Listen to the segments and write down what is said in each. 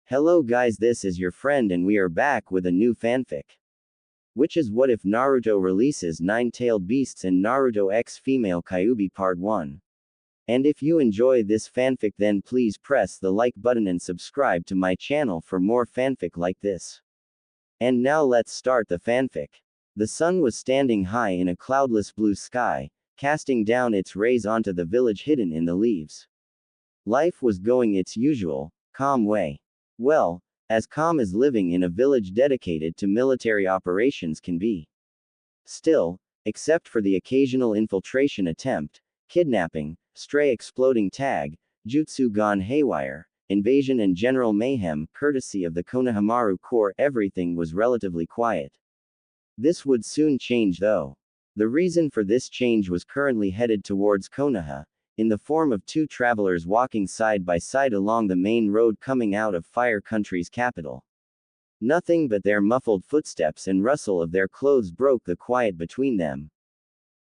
Hello guys, this is your friend and we are back with a new fanfic. Which is what if Naruto releases Nine-Tailed Beasts in Naruto X Female Kyuubi Part 1. And if you enjoy this fanfic then please press the like button and subscribe to my channel for more fanfic like this. And now let's start the fanfic. The sun was standing high in a cloudless blue sky, casting down its rays onto the village hidden in the leaves. Life was going its usual, calm way. Well, as calm as living in a village dedicated to military operations can be. Still, except for the occasional infiltration attempt, kidnapping, stray exploding tag, jutsu gone haywire, invasion and general mayhem, courtesy of the Konohamaru Corps, everything was relatively quiet. This would soon change though. The reason for this change was currently headed towards Konoha, in the form of two travelers walking side by side along the main road coming out of Fire Country's capital. Nothing but their muffled footsteps and rustle of their clothes broke the quiet between them.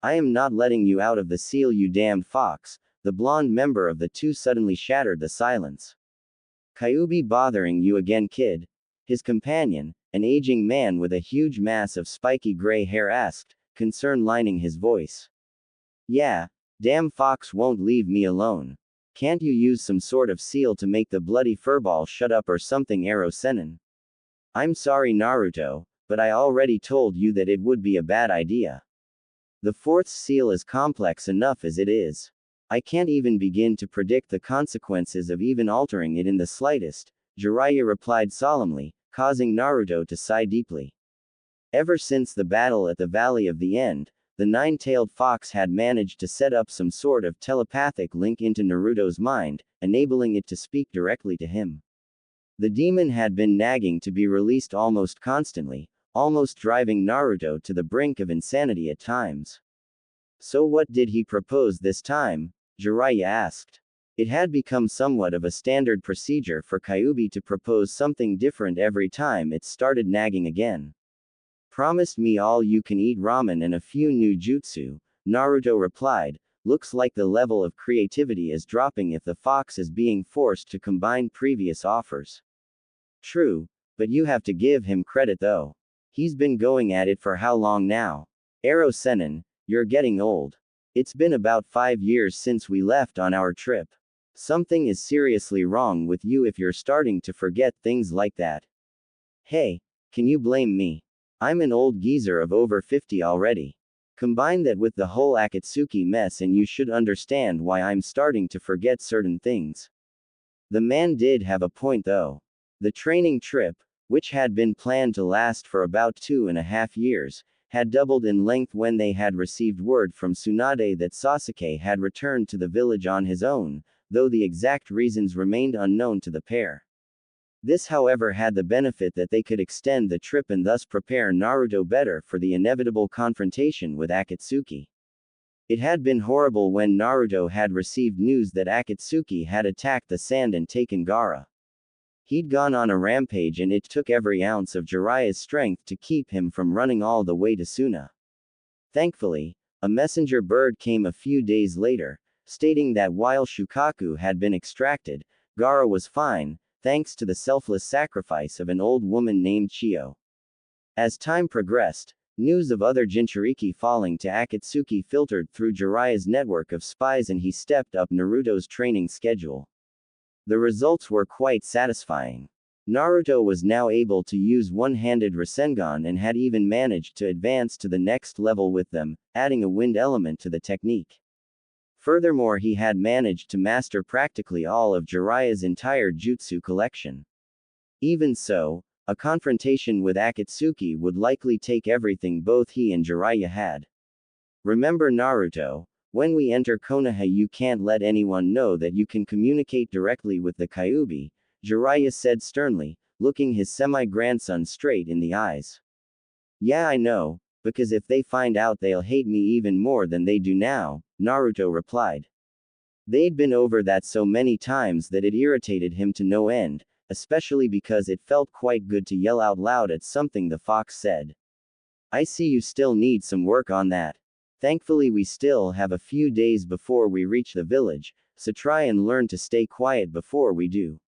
"I am not letting you out of the seal, you damned fox," the blonde member of the two suddenly shattered the silence. "Kyuubi bothering you again, kid?" his companion, an aging man with a huge mass of spiky gray hair asked, concern lining his voice. "Yeah. Damn fox won't leave me alone. Can't you use some sort of seal to make the bloody furball shut up or something, Ero Sennin?" "I'm sorry Naruto, but I already told you that it would be a bad idea. The fourth seal is complex enough as it is. I can't even begin to predict the consequences of even altering it in the slightest," Jiraiya replied solemnly, causing Naruto to sigh deeply. Ever since the battle at the Valley of the End, the nine-tailed fox had managed to set up some sort of telepathic link into Naruto's mind, enabling it to speak directly to him. The demon had been nagging to be released almost constantly, almost driving Naruto to the brink of insanity at times. "So what did he propose this time?" Jiraiya asked. It had become somewhat of a standard procedure for Kyuubi to propose something different every time it started nagging again. "Promised me all-you-can-eat ramen and a few new jutsu," Naruto replied. "Looks like the level of creativity is dropping if the fox is being forced to combine previous offers." "True, but you have to give him credit though. He's been going at it for how long now? Ero Sennin, you're getting old. It's been about 5 years since we left on our trip. Something is seriously wrong with you if you're starting to forget things like that." "Hey, can you blame me? I'm an old geezer of over 50 already. Combine that with the whole Akatsuki mess and you should understand why I'm starting to forget certain things." The man did have a point though. The training trip, which had been planned to last for about 2.5 years, had doubled in length when they had received word from Tsunade that Sasuke had returned to the village on his own, though the exact reasons remained unknown to the pair. This however had the benefit that they could extend the trip and thus prepare Naruto better for the inevitable confrontation with Akatsuki. It had been horrible when Naruto had received news that Akatsuki had attacked the sand and taken Gaara. He'd gone on a rampage and it took every ounce of Jiraiya's strength to keep him from running all the way to Suna. Thankfully, a messenger bird came a few days later, stating that while Shukaku had been extracted, Gaara was fine, thanks to the selfless sacrifice of an old woman named Chiyo. As time progressed, news of other Jinchuriki falling to Akatsuki filtered through Jiraiya's network of spies and he stepped up Naruto's training schedule. The results were quite satisfying. Naruto was now able to use one-handed Rasengan and had even managed to advance to the next level with them, adding a wind element to the technique. Furthermore, he had managed to master practically all of Jiraiya's entire jutsu collection. Even so, a confrontation with Akatsuki would likely take everything both he and Jiraiya had. "Remember Naruto, when we enter Konoha you can't let anyone know that you can communicate directly with the Kyuubi," Jiraiya said sternly, looking his semi-grandson straight in the eyes. "Yeah, I know, because if they find out they'll hate me even more than they do now," Naruto replied. They'd been over that so many times that it irritated him to no end, especially because it felt quite good to yell out loud at something the fox said. "I see you still need some work on that. Thankfully we still have a few days before we reach the village, so try and learn to stay quiet before we do."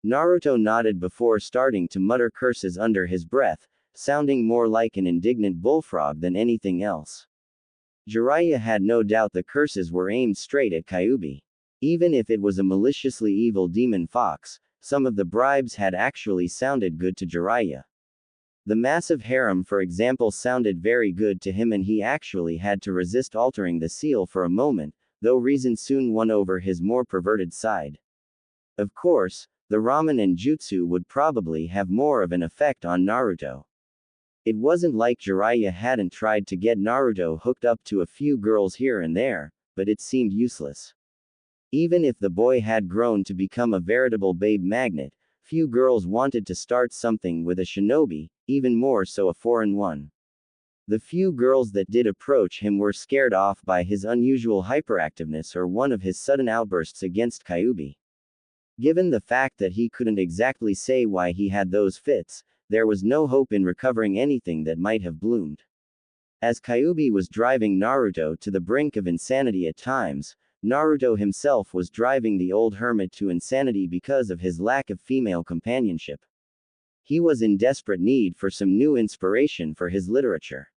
Naruto nodded before starting to mutter curses under his breath, sounding more like an indignant bullfrog than anything else. Jiraiya had no doubt the curses were aimed straight at Kyuubi. Even if it was a maliciously evil demon fox, some of the bribes had actually sounded good to Jiraiya. The massive harem, for example, sounded very good to him, and he actually had to resist altering the seal for a moment, though reason soon won over his more perverted side. Of course, the ramen and jutsu would probably have more of an effect on Naruto. It wasn't like Jiraiya hadn't tried to get Naruto hooked up to a few girls here and there, but it seemed useless. Even if the boy had grown to become a veritable babe magnet, few girls wanted to start something with a shinobi, even more so a foreign one. The few girls that did approach him were scared off by his unusual hyperactiveness or one of his sudden outbursts against Kyuubi. Given the fact that he couldn't exactly say why he had those fits, there was no hope in recovering anything that might have bloomed. As Kyuubi was driving Naruto to the brink of insanity at times, Naruto himself was driving the old hermit to insanity because of his lack of female companionship. He was in desperate need for some new inspiration for his literature.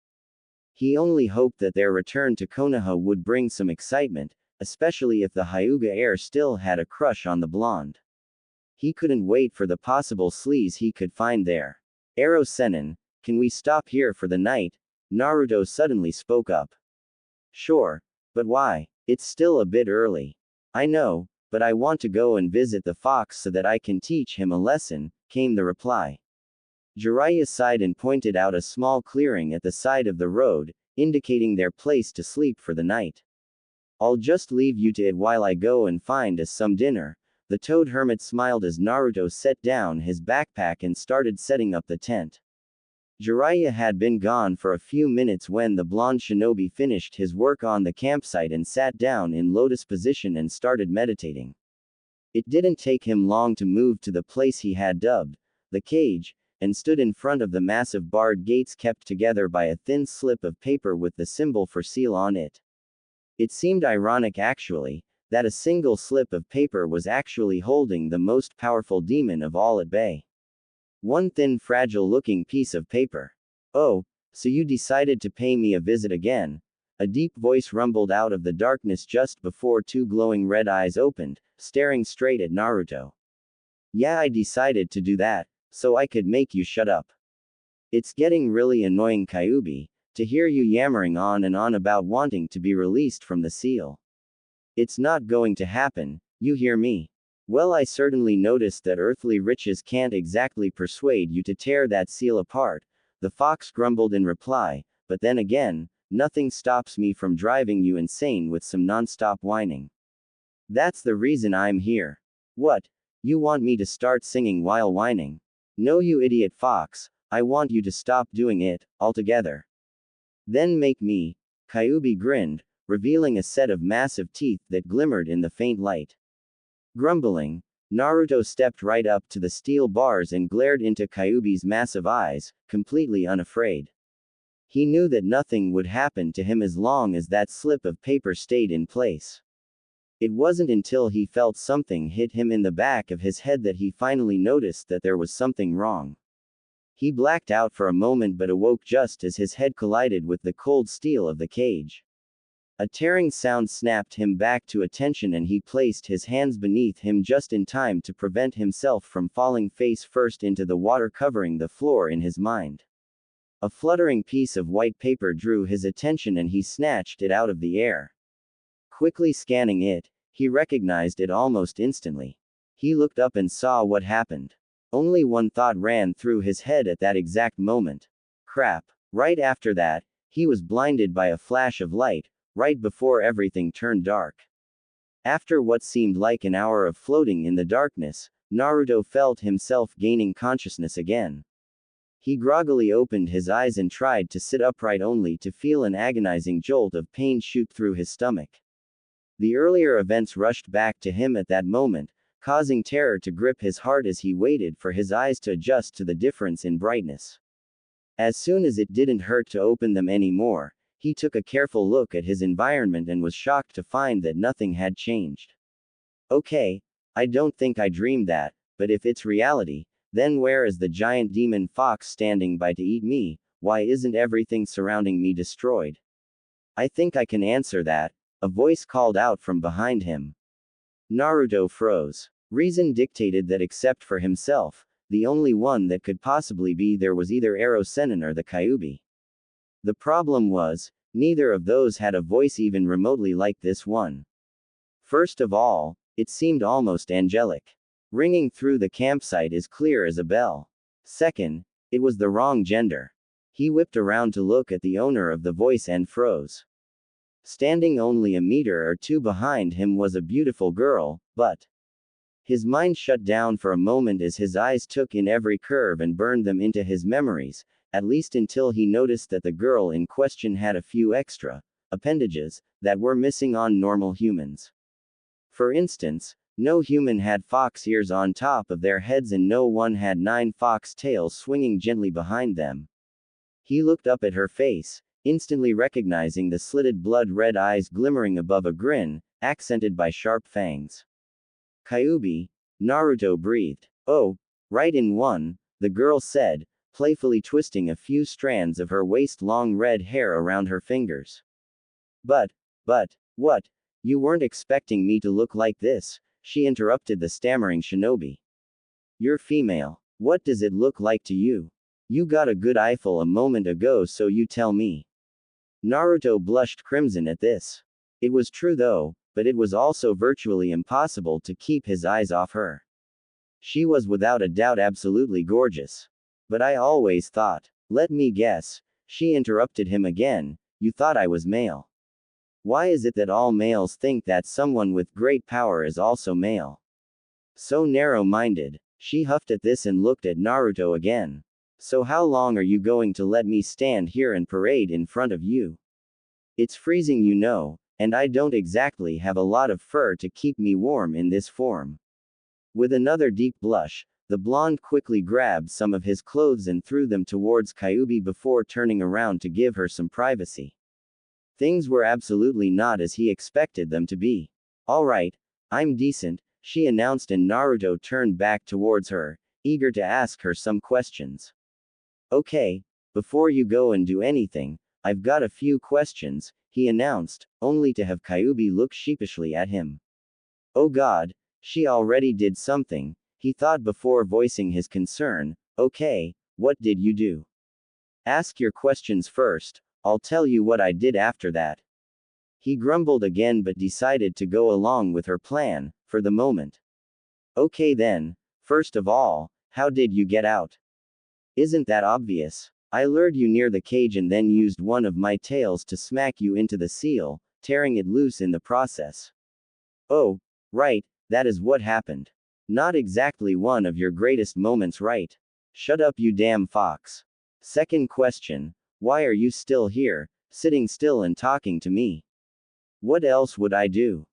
He only hoped that their return to Konoha would bring some excitement, especially if the Hyuga heir still had a crush on the blonde. He couldn't wait for the possible sleaze he could find there. Ero Sennin, can we stop here for the night? Naruto suddenly spoke up. Sure, but why? It's still a bit early. I know, but I want to go and visit the fox so that I can teach him a lesson, came the reply. Jiraiya sighed and pointed out a small clearing at the side of the road, indicating their place to sleep for the night. I'll just leave you to it while I go and find us some dinner. The toad hermit smiled as Naruto set down his backpack and started setting up the tent. Jiraiya had been gone for a few minutes when the blonde shinobi finished his work on the campsite and sat down in lotus position and started meditating. It didn't take him long to move to the place he had dubbed the cage, and stood in front of the massive barred gates kept together by a thin slip of paper with the symbol for seal on it. It seemed ironic actually, that a single slip of paper was actually holding the most powerful demon of all at bay. One thin fragile-looking piece of paper. Oh, so you decided to pay me a visit again? A deep voice rumbled out of the darkness just before two glowing red eyes opened, staring straight at Naruto. Yeah, I decided to do that, so I could make you shut up. It's getting really annoying, Kyuubi, to hear you yammering on and on about wanting to be released from the seal. It's not going to happen, you hear me? Well, I certainly noticed that earthly riches can't exactly persuade you to tear that seal apart, the fox grumbled in reply, but then again, nothing stops me from driving you insane with some non-stop whining. That's the reason I'm here. What? You want me to start singing while whining? No, you idiot fox, I want you to stop doing it, altogether. Then make me. Kyuubi grinned, revealing a set of massive teeth that glimmered in the faint light. Grumbling, Naruto stepped right up to the steel bars and glared into Kyuubi's massive eyes, completely unafraid. He knew that nothing would happen to him as long as that slip of paper stayed in place. It wasn't until he felt something hit him in the back of his head that he finally noticed that there was something wrong. He blacked out for a moment but awoke just as his head collided with the cold steel of the cage. A tearing sound snapped him back to attention and he placed his hands beneath him just in time to prevent himself from falling face first into the water covering the floor in his mind. A fluttering piece of white paper drew his attention and he snatched it out of the air. Quickly scanning it, he recognized it almost instantly. He looked up and saw what happened. Only one thought ran through his head at that exact moment. Crap. Right after that, he was blinded by a flash of light, right before everything turned dark. After what seemed like an hour of floating in the darkness, Naruto felt himself gaining consciousness again. He groggily opened his eyes and tried to sit upright only to feel an agonizing jolt of pain shoot through his stomach. The earlier events rushed back to him at that moment, causing terror to grip his heart as he waited for his eyes to adjust to the difference in brightness. As soon as it didn't hurt to open them anymore, he took a careful look at his environment and was shocked to find that nothing had changed. Okay, I don't think I dreamed that, but if it's reality, then where is the giant demon fox standing by to eat me? Why isn't everything surrounding me destroyed? I think I can answer that, a voice called out from behind him. Naruto froze. Reason dictated that except for himself, the only one that could possibly be there was either Ero Sennin or the Kyuubi. The problem was, neither of those had a voice even remotely like this one. First of all, it seemed almost angelic. Ringing through the campsite as clear as a bell. Second, it was the wrong gender. He whipped around to look at the owner of the voice and froze. Standing only a meter or two behind him was a beautiful girl, but his mind shut down for a moment as his eyes took in every curve and burned them into his memories, at least until he noticed that the girl in question had a few extra appendages that were missing on normal humans. For instance, no human had fox ears on top of their heads and no one had 9 fox tails swinging gently behind them. He looked up at her face, instantly recognizing the slitted blood-red eyes glimmering above a grin, accented by sharp fangs. Kyuubi, Naruto breathed. Oh, right in one, the girl said, playfully twisting a few strands of her waist-long red hair around her fingers. But, what? You weren't expecting me to look like this, she interrupted the stammering shinobi. You're female. What does it look like to you? You got a good eyeful a moment ago, so you tell me. Naruto blushed crimson at this. It was true though, but it was also virtually impossible to keep his eyes off her. She was without a doubt absolutely gorgeous. But I always thought. Let me guess, she interrupted him again, you thought I was male. Why is it that all males think that someone with great power is also male? So narrow-minded. She huffed at this and looked at Naruto again. So how long are you going to let me stand here and parade in front of you? It's freezing, you know, and I don't exactly have a lot of fur to keep me warm in this form. With another deep blush, the blonde quickly grabbed some of his clothes and threw them towards Kyuubi before turning around to give her some privacy. Things were absolutely not as he expected them to be. All right, I'm decent, she announced, and Naruto turned back towards her, eager to ask her some questions. Okay, before you go and do anything, I've got a few questions, he announced, only to have Kyuubi look sheepishly at him. Oh God, she already did something, he thought before voicing his concern. Okay, what did you do? Ask your questions first, I'll tell you what I did after that. He grumbled again but decided to go along with her plan, for the moment. Okay then, first of all, how did you get out? Isn't that obvious? I lured you near the cage and then used one of my tails to smack you into the seal, tearing it loose in the process. Oh, right, that is what happened. Not exactly one of your greatest moments, right? Shut up, you damn fox. Second question, why are you still here, sitting still and talking to me? What else would I do?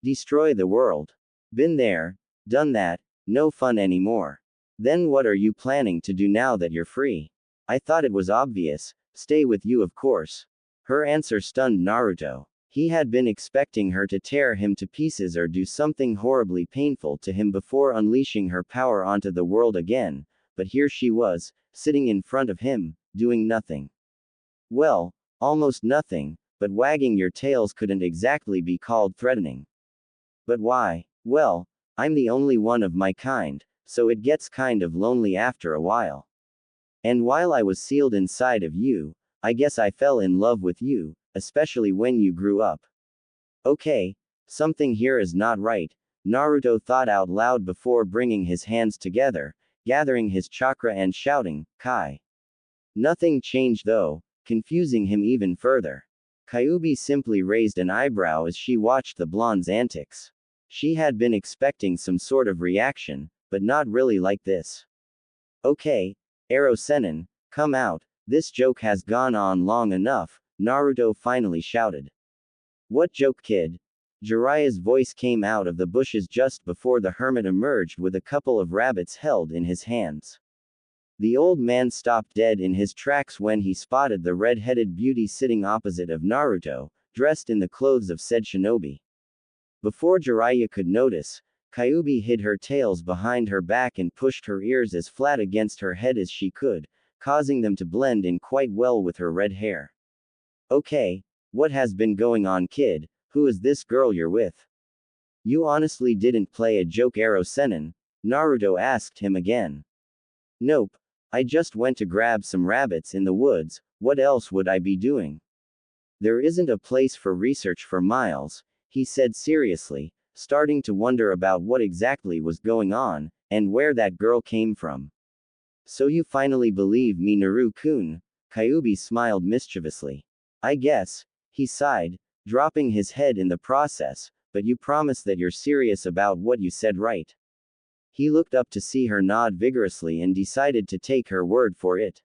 Destroy the world. Been there, done that, no fun anymore. Then what are you planning to do now that you're free? I thought it was obvious, stay with you of course. Her answer stunned Naruto. He had been expecting her to tear him to pieces or do something horribly painful to him before unleashing her power onto the world again, but here she was, sitting in front of him, doing nothing. Well, almost nothing, but wagging your tails couldn't exactly be called threatening. But why? Well, I'm the only one of my kind, so it gets kind of lonely after a while. And while I was sealed inside of you, I guess I fell in love with you, especially when you grew up. Okay, something here is not right, Naruto thought out loud before bringing his hands together, gathering his chakra and shouting, Kai. Nothing changed though, confusing him even further. Kyuubi simply raised an eyebrow as she watched the blonde's antics. She had been expecting some sort of reaction, but not really like this. Okay, Ero Sennin, come out, this joke has gone on long enough, Naruto finally shouted. What joke, kid? Jiraiya's voice came out of the bushes just before the hermit emerged with a couple of rabbits held in his hands. The old man stopped dead in his tracks when he spotted the red-headed beauty sitting opposite of Naruto, dressed in the clothes of said shinobi. Before Jiraiya could notice, Kyuubi hid her tails behind her back and pushed her ears as flat against her head as she could, causing them to blend in quite well with her red hair. Okay, what has been going on, kid? Who is this girl you're with? You honestly didn't play a joke, Ero-sennin? Naruto asked him again. Nope. I just went to grab some rabbits in the woods, what else would I be doing? There isn't a place for research for miles, he said seriously, starting to wonder about what exactly was going on, and where that girl came from. So you finally believe me, Naru-kun? Kyuubi smiled mischievously. I guess, he sighed, dropping his head in the process, but you promise that you're serious about what you said, right? He looked up to see her nod vigorously and decided to take her word for it.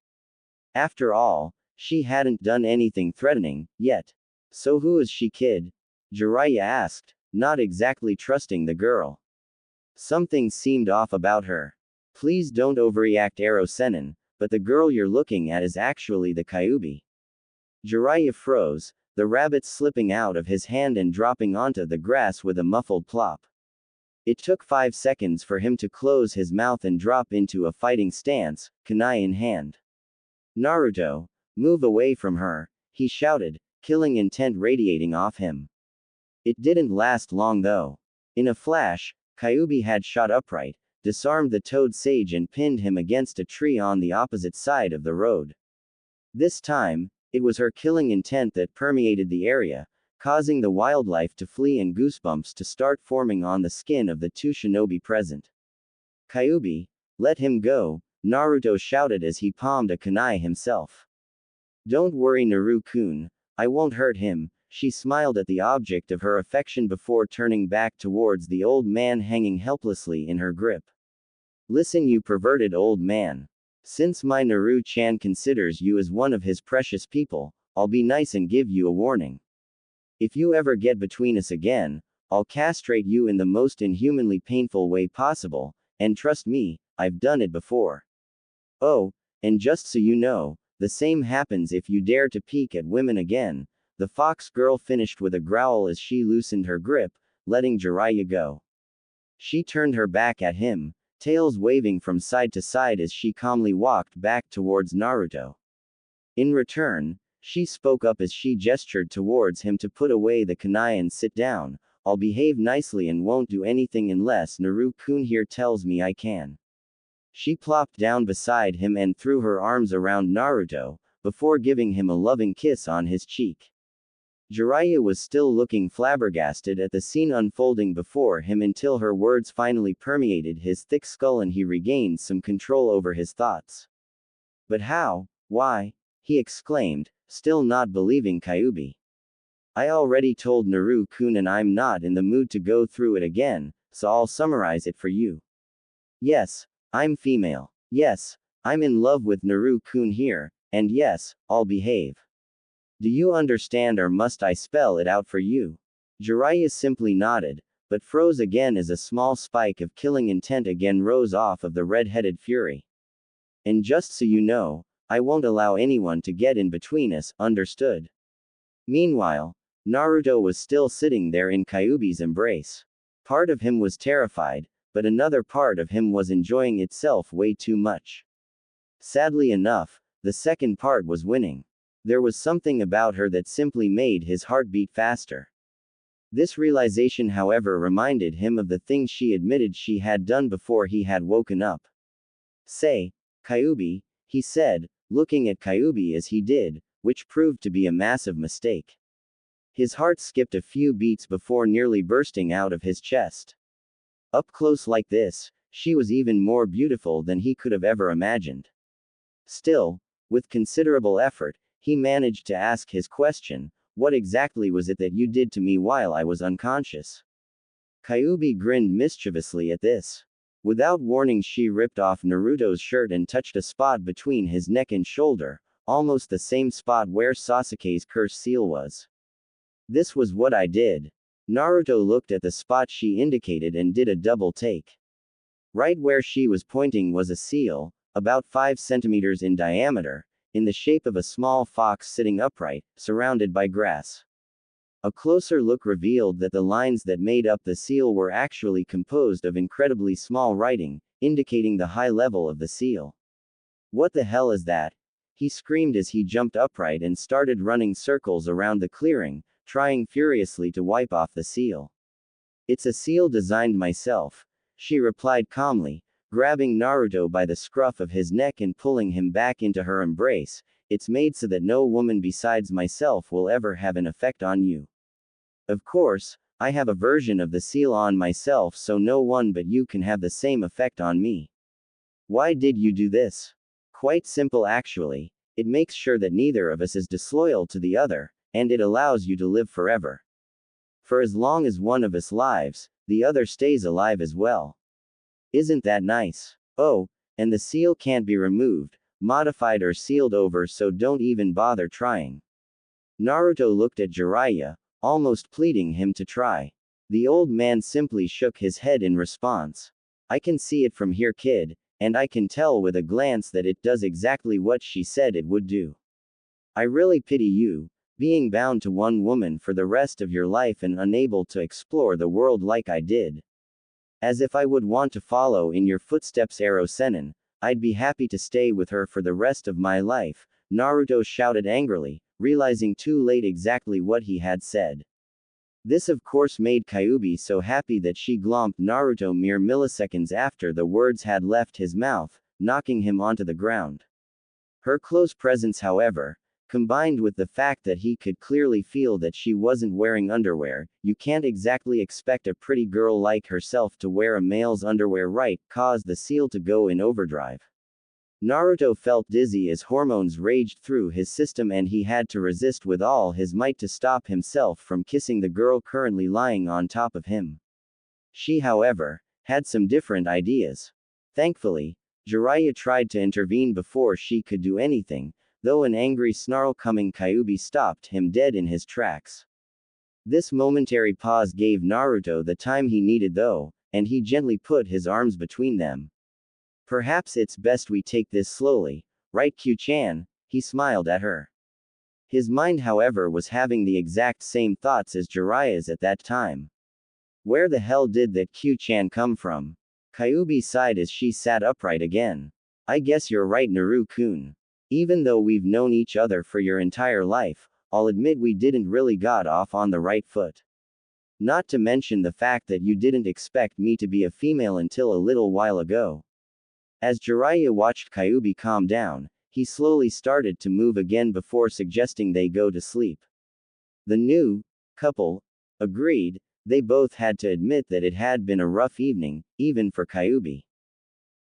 After all, she hadn't done anything threatening, yet. So who is she, kid? Jiraiya asked, not exactly trusting the girl. Something seemed off about her. Please don't overreact, Ero-sennin, but the girl you're looking at is actually the Kyuubi. Jiraiya froze, the rabbit slipping out of his hand and dropping onto the grass with a muffled plop. It took 5 seconds for him to close his mouth and drop into a fighting stance, kunai in hand. Naruto, move away from her, he shouted, killing intent radiating off him. It didn't last long though. In a flash, Kyuubi had shot upright, disarmed the toad sage and pinned him against a tree on the opposite side of the road. This time, it was her killing intent that permeated the area, causing the wildlife to flee and goosebumps to start forming on the skin of the two shinobi present. Kyuubi, let him go, Naruto shouted as he palmed a kunai himself. Don't worry, Naru-kun, I won't hurt him, she smiled at the object of her affection before turning back towards the old man hanging helplessly in her grip. Listen, you perverted old man. Since my Naru-chan considers you as one of his precious people, I'll be nice and give you a warning. If you ever get between us again, I'll castrate you in the most inhumanly painful way possible, and trust me, I've done it before. Oh, and just so you know, the same happens if you dare to peek at women again, the fox girl finished with a growl as she loosened her grip, letting Jiraiya go. She turned her back at him, tails waving from side to side as she calmly walked back towards Naruto. In return, she spoke up as she gestured towards him to put away the kunai and sit down. I'll behave nicely and won't do anything unless Naru-kun here tells me I can. She plopped down beside him and threw her arms around Naruto, before giving him a loving kiss on his cheek. Jiraiya was still looking flabbergasted at the scene unfolding before him until her words finally permeated his thick skull and he regained some control over his thoughts. But how? Why? He exclaimed, still not believing Kyuubi. I already told Naru-kun and I'm not in the mood to go through it again, so I'll summarize it for you. Yes, I'm female. Yes, I'm in love with Naru-kun here, and yes, I'll behave. Do you understand, or must I spell it out for you? Jiraiya simply nodded, but froze again as a small spike of killing intent again rose off of the red-headed fury. And just so you know, I won't allow anyone to get in between us, understood? Meanwhile, Naruto was still sitting there in Kyuubi's embrace. Part of him was terrified, but another part of him was enjoying itself way too much. Sadly enough, the second part was winning. There was something about her that simply made his heart beat faster. This realization, however, reminded him of the things she admitted she had done before he had woken up. Say, Kyuubi, he said, looking at Kyuubi as he did, which proved to be a massive mistake. His heart skipped a few beats before nearly bursting out of his chest. Up close like this, she was even more beautiful than he could have ever imagined. Still, with considerable effort, he managed to ask his question, what exactly was it that you did to me while I was unconscious? Kyuubi grinned mischievously at this. Without warning, she ripped off Naruto's shirt and touched a spot between his neck and shoulder, almost the same spot where Sasuke's curse seal was. This was what I did. Naruto looked at the spot she indicated and did a double take. Right where she was pointing was a seal, about 5 centimeters in diameter, in the shape of a small fox sitting upright, surrounded by grass. A closer look revealed that the lines that made up the seal were actually composed of incredibly small writing, indicating the high level of the seal. What the hell is that? He screamed as he jumped upright and started running circles around the clearing, trying furiously to wipe off the seal. It's a seal designed myself, she replied calmly, grabbing Naruto by the scruff of his neck and pulling him back into her embrace. It's made so that no woman besides myself will ever have an effect on you. Of course, I have a version of the seal on myself so no one but you can have the same effect on me. Why did you do this? Quite simple actually. It makes sure that neither of us is disloyal to the other, and it allows you to live forever. For as long as one of us lives, the other stays alive as well. Isn't that nice? Oh, and the seal can't be removed, modified or sealed over, so don't even bother trying. Naruto looked at Jiraiya, almost pleading him to try. The old man simply shook his head in response. I can see it from here, kid, and I can tell with a glance that it does exactly what she said it would do. I really pity you, being bound to one woman for the rest of your life and unable to explore the world like I did. As if I would want to follow in your footsteps, Ero Sennin. I'd be happy to stay with her for the rest of my life, Naruto shouted angrily, realizing too late exactly what he had said. This of course made Kyuubi so happy that she glomped Naruto mere milliseconds after the words had left his mouth, knocking him onto the ground. Her close presence, however, combined with the fact that he could clearly feel that she wasn't wearing underwear, you can't exactly expect a pretty girl like herself to wear a male's underwear, right, caused the seal to go in overdrive. Naruto felt dizzy as hormones raged through his system and he had to resist with all his might to stop himself from kissing the girl currently lying on top of him. She, however, had some different ideas. Thankfully, Jiraiya tried to intervene before she could do anything, though an angry snarl coming Kyuubi stopped him dead in his tracks. This momentary pause gave Naruto the time he needed though, and he gently put his arms between them. Perhaps it's best we take this slowly, right, Q-chan? He smiled at her. His mind, however, was having the exact same thoughts as Jiraiya's at that time. Where the hell did that Q-chan come from? Kyuubi sighed as she sat upright again. I guess you're right, Naru-kun. Even though we've known each other for your entire life, I'll admit we didn't really got off on the right foot. Not to mention the fact that you didn't expect me to be a female until a little while ago. As Jiraiya watched Kyuubi calm down, he slowly started to move again before suggesting they go to sleep. The new couple agreed. They both had to admit that it had been a rough evening, even for Kyuubi.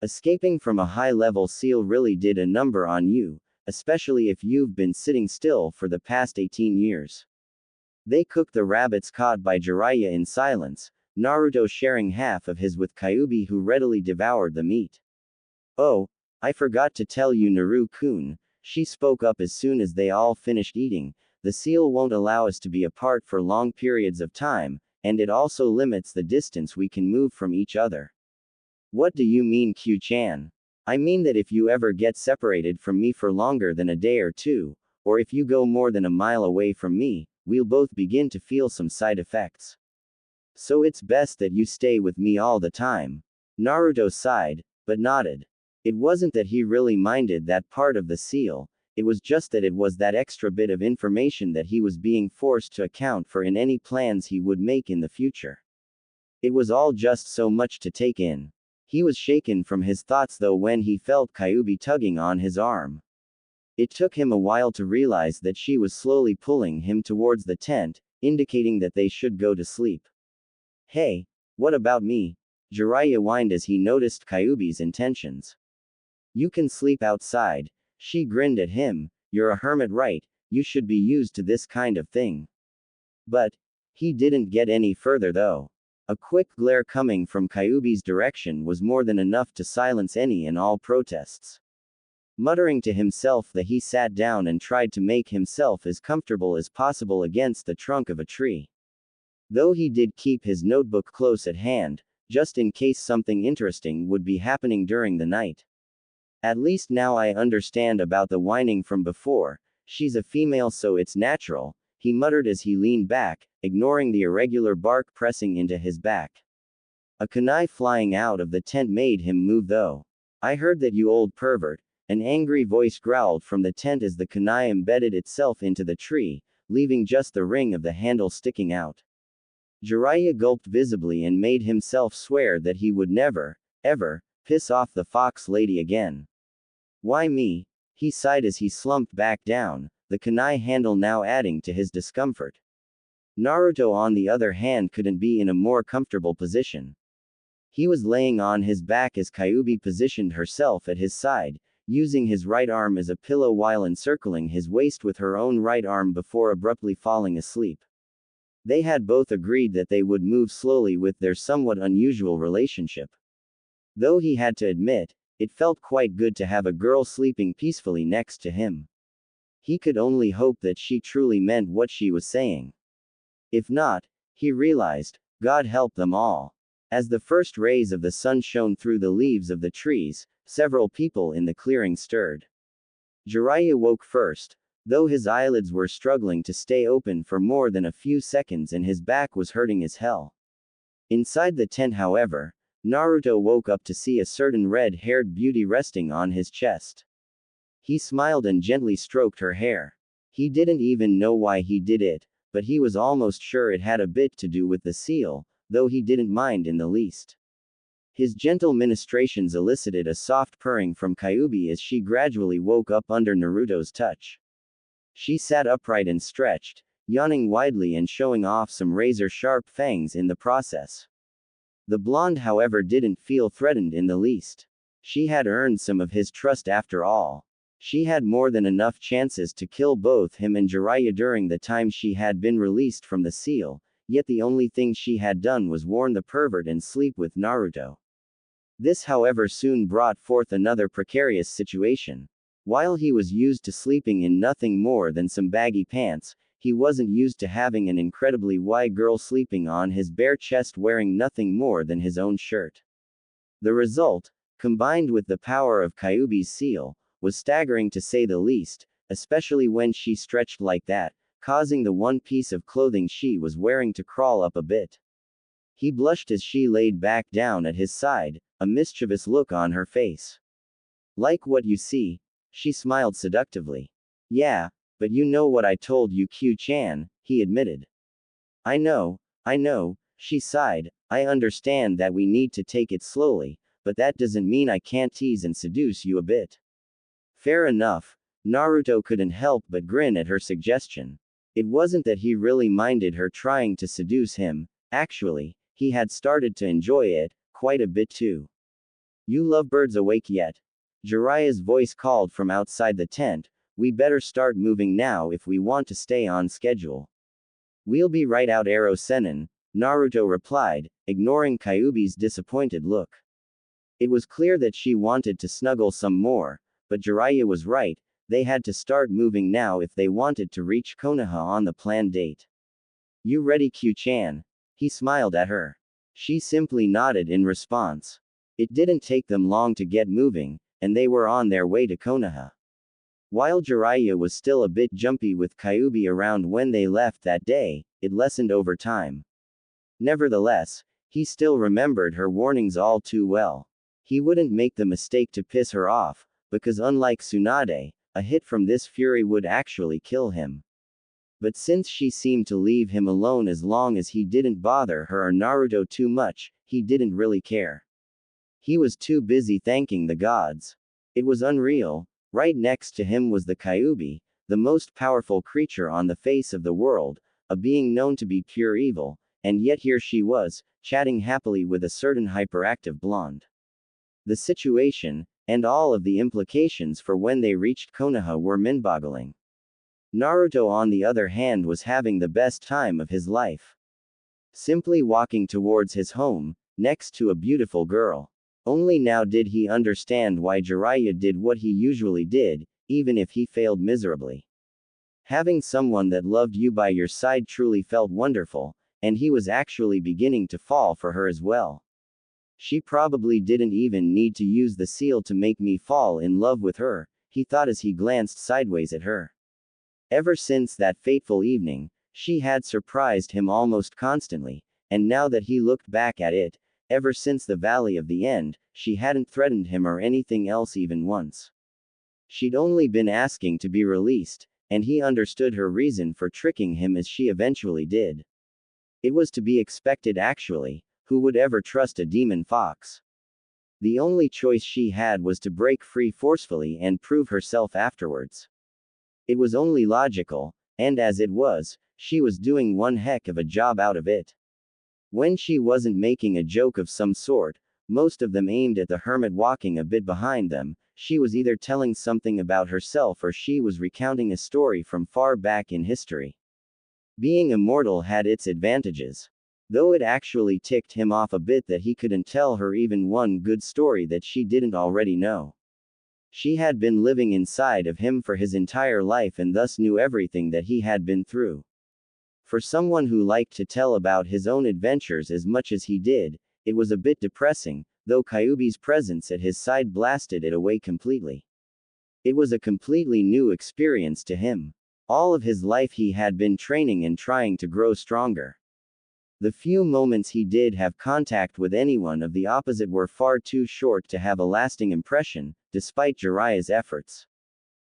Escaping from a high-level seal really did a number on you, especially if you've been sitting still for the past 18 years. They cooked the rabbits caught by Jiraiya in silence, Naruto sharing half of his with Kyuubi, who readily devoured the meat. Oh, I forgot to tell you, Naru-kun, she spoke up as soon as they all finished eating, the seal won't allow us to be apart for long periods of time, and it also limits the distance we can move from each other. What do you mean, Q-chan? I mean that if you ever get separated from me for longer than a day or two, or if you go more than a mile away from me, we'll both begin to feel some side effects. So it's best that you stay with me all the time. Naruto sighed, but nodded. It wasn't that he really minded that part of the seal, it was just that it was that extra bit of information that he was being forced to account for in any plans he would make in the future. It was all just so much to take in. He was shaken from his thoughts though when he felt Kyuubi tugging on his arm. It took him a while to realize that she was slowly pulling him towards the tent, indicating that they should go to sleep. Hey, what about me? Jiraiya whined as he noticed Kyuubi's intentions. You can sleep outside. She grinned at him. You're a hermit, right? You should be used to this kind of thing. But he didn't get any further though. A quick glare coming from Kyuubi's direction was more than enough to silence any and all protests. Muttering to himself, that he sat down and tried to make himself as comfortable as possible against the trunk of a tree. Though he did keep his notebook close at hand, just in case something interesting would be happening during the night. At least now I understand about the whining from before. She's a female, so it's natural, he muttered as he leaned back, ignoring the irregular bark pressing into his back. A kunai flying out of the tent made him move though. I heard that, you old pervert. An angry voice growled from the tent as the kunai embedded itself into the tree, leaving just the ring of the handle sticking out. Jiraiya gulped visibly and made himself swear that he would never, ever, piss off the fox lady again. Why me? He sighed as he slumped back down, the kunai handle now adding to his discomfort. Naruto on the other hand couldn't be in a more comfortable position. He was laying on his back as Kyuubi positioned herself at his side, using his right arm as a pillow while encircling his waist with her own right arm before abruptly falling asleep. They had both agreed that they would move slowly with their somewhat unusual relationship. Though he had to admit, it felt quite good to have a girl sleeping peacefully next to him. He could only hope that she truly meant what she was saying. If not, he realized, God help them all. As the first rays of the sun shone through the leaves of the trees, several people in the clearing stirred. Jiraiya woke first, though his eyelids were struggling to stay open for more than a few seconds and his back was hurting as hell. Inside the tent, however, Naruto woke up to see a certain red-haired beauty resting on his chest. He smiled and gently stroked her hair. He didn't even know why he did it, but he was almost sure it had a bit to do with the seal, though he didn't mind in the least. His gentle ministrations elicited a soft purring from Kyuubi as she gradually woke up under Naruto's touch. She sat upright and stretched, yawning widely and showing off some razor-sharp fangs in the process. The blonde, however, didn't feel threatened in the least. She had earned some of his trust after all. She had more than enough chances to kill both him and Jiraiya during the time she had been released from the seal, yet the only thing she had done was warn the pervert and sleep with Naruto. This, however, soon brought forth another precarious situation. While he was used to sleeping in nothing more than some baggy pants, he wasn't used to having an incredibly wide girl sleeping on his bare chest wearing nothing more than his own shirt. The result, combined with the power of Kyuubi's seal, was staggering to say the least, especially when she stretched like that, causing the one piece of clothing she was wearing to crawl up a bit. He blushed as she laid back down at his side, a mischievous look on her face. Like what you see? She smiled seductively. Yeah, but you know what I told you, Q-chan, he admitted. I know, she sighed. I understand that we need to take it slowly, but that doesn't mean I can't tease and seduce you a bit. Fair enough. Naruto couldn't help but grin at her suggestion. It wasn't that he really minded her trying to seduce him, actually, he had started to enjoy it, quite a bit too. You lovebirds awake yet? Jiraiya's voice called from outside the tent. We better start moving now if we want to stay on schedule. We'll be right out, Arrow Sennin, Naruto replied, ignoring Kyuubi's disappointed look. It was clear that she wanted to snuggle some more, but Jiraiya was right, they had to start moving now if they wanted to reach Konoha on the planned date. You ready, Q-chan? He smiled at her. She simply nodded in response. It didn't take them long to get moving, and they were on their way to Konoha. While Jiraiya was still a bit jumpy with Kyuubi around when they left that day, it lessened over time. Nevertheless, he still remembered her warnings all too well. He wouldn't make the mistake to piss her off, because unlike Tsunade, a hit from this fury would actually kill him. But since she seemed to leave him alone as long as he didn't bother her or Naruto too much, he didn't really care. He was too busy thanking the gods. It was unreal. Right next to him was the Kyuubi, the most powerful creature on the face of the world, a being known to be pure evil, and yet here she was, chatting happily with a certain hyperactive blonde. The situation, and all of the implications for when they reached Konoha were mind-boggling. Naruto on the other hand was having the best time of his life. Simply walking towards his home, next to a beautiful girl. Only now did he understand why Jiraiya did what he usually did, even if he failed miserably. Having someone that loved you by your side truly felt wonderful, and he was actually beginning to fall for her as well. She probably didn't even need to use the seal to make me fall in love with her, he thought as he glanced sideways at her. Ever since that fateful evening, She had surprised him almost constantly, and now that he looked back at it, ever since the Valley of the End, she hadn't threatened him or anything else even once. She'd only been asking to be released, and he understood her reason for tricking him as she eventually did. It was to be expected actually, who would ever trust a demon fox? The only choice she had was to break free forcefully and prove herself afterwards. It was only logical, and as it was, she was doing one heck of a job out of it. When she wasn't making a joke of some sort, most of them aimed at the hermit walking a bit behind them, she was either telling something about herself or she was recounting a story from far back in history. Being immortal had its advantages. Though it actually ticked him off a bit that he couldn't tell her even one good story that she didn't already know. She had been living inside of him for his entire life and thus knew everything that he had been through. For someone who liked to tell about his own adventures as much as he did, it was a bit depressing, though Kyuubi's presence at his side blasted it away completely. It was a completely new experience to him. All of his life he had been training and trying to grow stronger. The few moments he did have contact with anyone of the opposite were far too short to have a lasting impression, despite Jiraiya's efforts.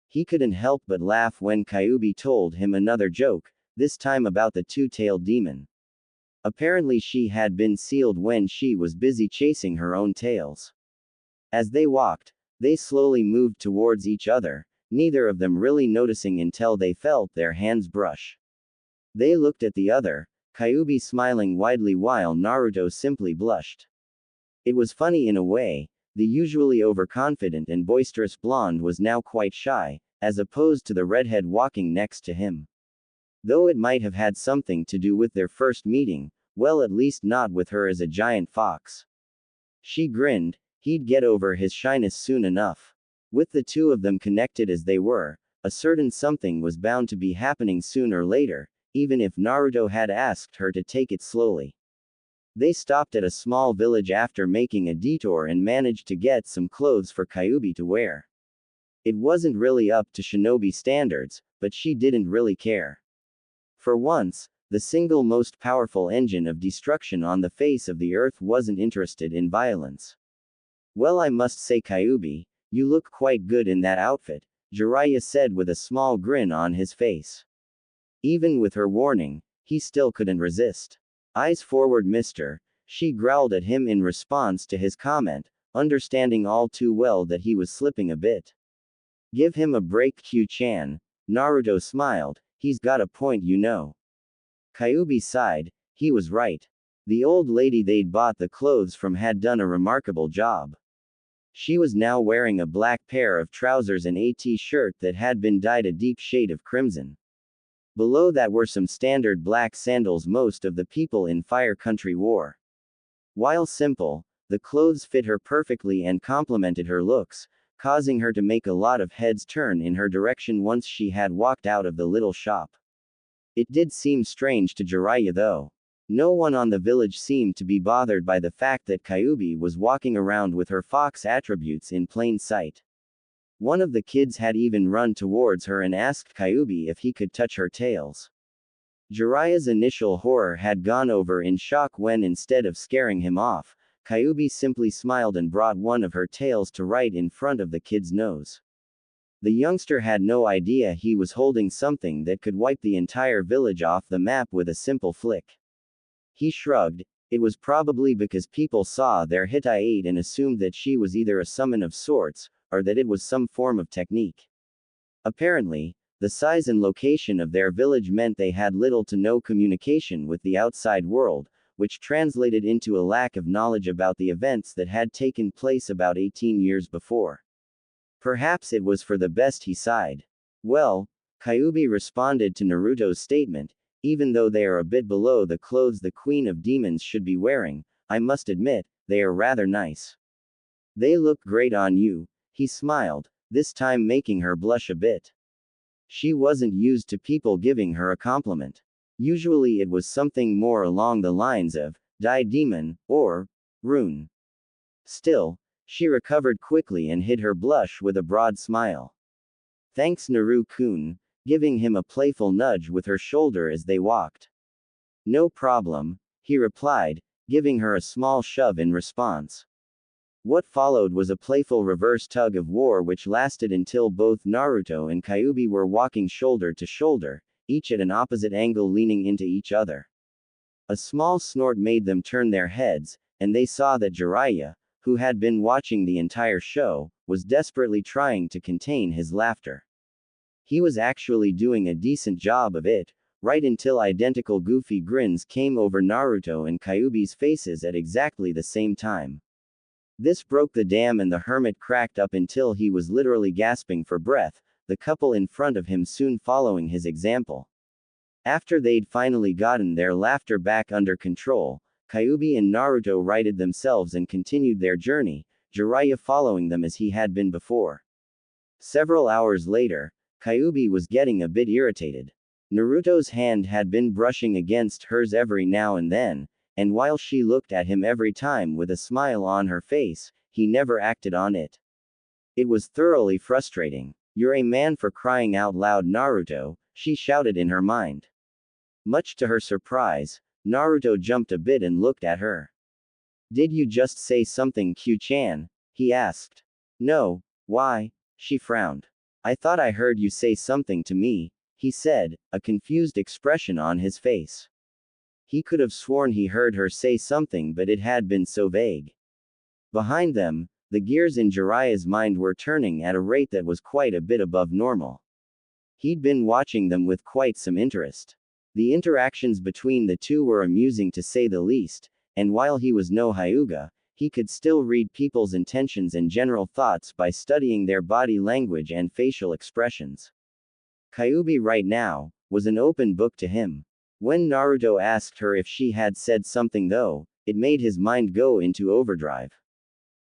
He couldn't help but laugh when Kyuubi told him another joke, this time about the two-tailed demon. Apparently she had been sealed when she was busy chasing her own tails. As they walked, they slowly moved towards each other, neither of them really noticing until they felt their hands brush. They looked at the other, Kyuubi smiling widely while Naruto simply blushed. It was funny in a way, the usually overconfident and boisterous blonde was now quite shy, as opposed to the redhead walking next to him. Though it might have had something to do with their first meeting, well at least not with her as a giant fox. She grinned, he'd get over his shyness soon enough. With the two of them connected as they were, a certain something was bound to be happening soon or later, even if Naruto had asked her to take it slowly. They stopped at a small village after making a detour and managed to get some clothes for Kyuubi to wear. It wasn't really up to shinobi standards, but she didn't really care. For once, the single most powerful engine of destruction on the face of the earth wasn't interested in violence. Well, I must say, Kyuubi, you look quite good in that outfit, Jiraiya said with a small grin on his face. Even with her warning, he still couldn't resist. Eyes forward, mister, she growled at him in response to his comment, understanding all too well that he was slipping a bit. Give him a break, Q-chan, Naruto smiled, he's got a point, you know. Kyuubi sighed, he was right. The old lady they'd bought the clothes from had done a remarkable job. She was now wearing a black pair of trousers and a t-shirt that had been dyed a deep shade of crimson. Below that were some standard black sandals most of the people in Fire Country wore. While simple, the clothes fit her perfectly and complemented her looks, causing her to make a lot of heads turn in her direction once she had walked out of the little shop. It did seem strange to Jiraiya though. No one on the village seemed to be bothered by the fact that Kyuubi was walking around with her fox attributes in plain sight. One of the kids had even run towards her and asked Kyuubi if he could touch her tails. Jiraiya's initial horror had gone over in shock when, instead of scaring him off, Kyuubi simply smiled and brought one of her tails to right in front of the kid's nose. The youngster had no idea he was holding something that could wipe the entire village off the map with a simple flick. He shrugged. It was probably because people saw their Hittite and assumed that she was either a summon of sorts, or that it was some form of technique. Apparently, the size and location of their village meant they had little to no communication with the outside world, which translated into a lack of knowledge about the events that had taken place about 18 years before. Perhaps it was for the best, he sighed. Well, Kyuubi responded to Naruto's statement, even though they are a bit below the clothes the Queen of Demons should be wearing, I must admit, they are rather nice. They look great on you, he smiled, this time making her blush a bit. She wasn't used to people giving her a compliment. Usually it was something more along the lines of, Die Demon, or, Rune. Still, she recovered quickly and hid her blush with a broad smile. Thanks, Naru-kun, giving him a playful nudge with her shoulder as they walked. "No problem," he replied, giving her a small shove in response. What followed was a playful reverse tug of war which lasted until both Naruto and Kyuubi were walking shoulder to shoulder, each at an opposite angle leaning into each other. A small snort made them turn their heads, and they saw that Jiraiya, who had been watching the entire show, was desperately trying to contain his laughter. He was actually doing a decent job of it, right until identical goofy grins came over Naruto and Kyuubi's faces at exactly the same time. This broke the dam and the hermit cracked up until he was literally gasping for breath, the couple in front of him soon following his example. After they'd finally gotten their laughter back under control, Kyuubi and Naruto righted themselves and continued their journey, Jiraiya following them as he had been before. Several hours later, Kyuubi was getting a bit irritated. Naruto's hand had been brushing against hers every now and then, and while she looked at him every time with a smile on her face, he never acted on it. It was thoroughly frustrating. "You're a man for crying out loud, Naruto," she shouted in her mind. Much to her surprise, Naruto jumped a bit and looked at her. "Did you just say something, Q-chan?" he asked. "No, why?" she frowned. "I thought I heard you say something to me," he said, a confused expression on his face. He could have sworn he heard her say something, but it had been so vague. Behind them, the gears in Jiraiya's mind were turning at a rate that was quite a bit above normal. He'd been watching them with quite some interest. The interactions between the two were amusing to say the least, and while he was no Hyuga, he could still read people's intentions and general thoughts by studying their body language and facial expressions. Kyuubi right now was an open book to him. When Naruto asked her if she had said something though, it made his mind go into overdrive.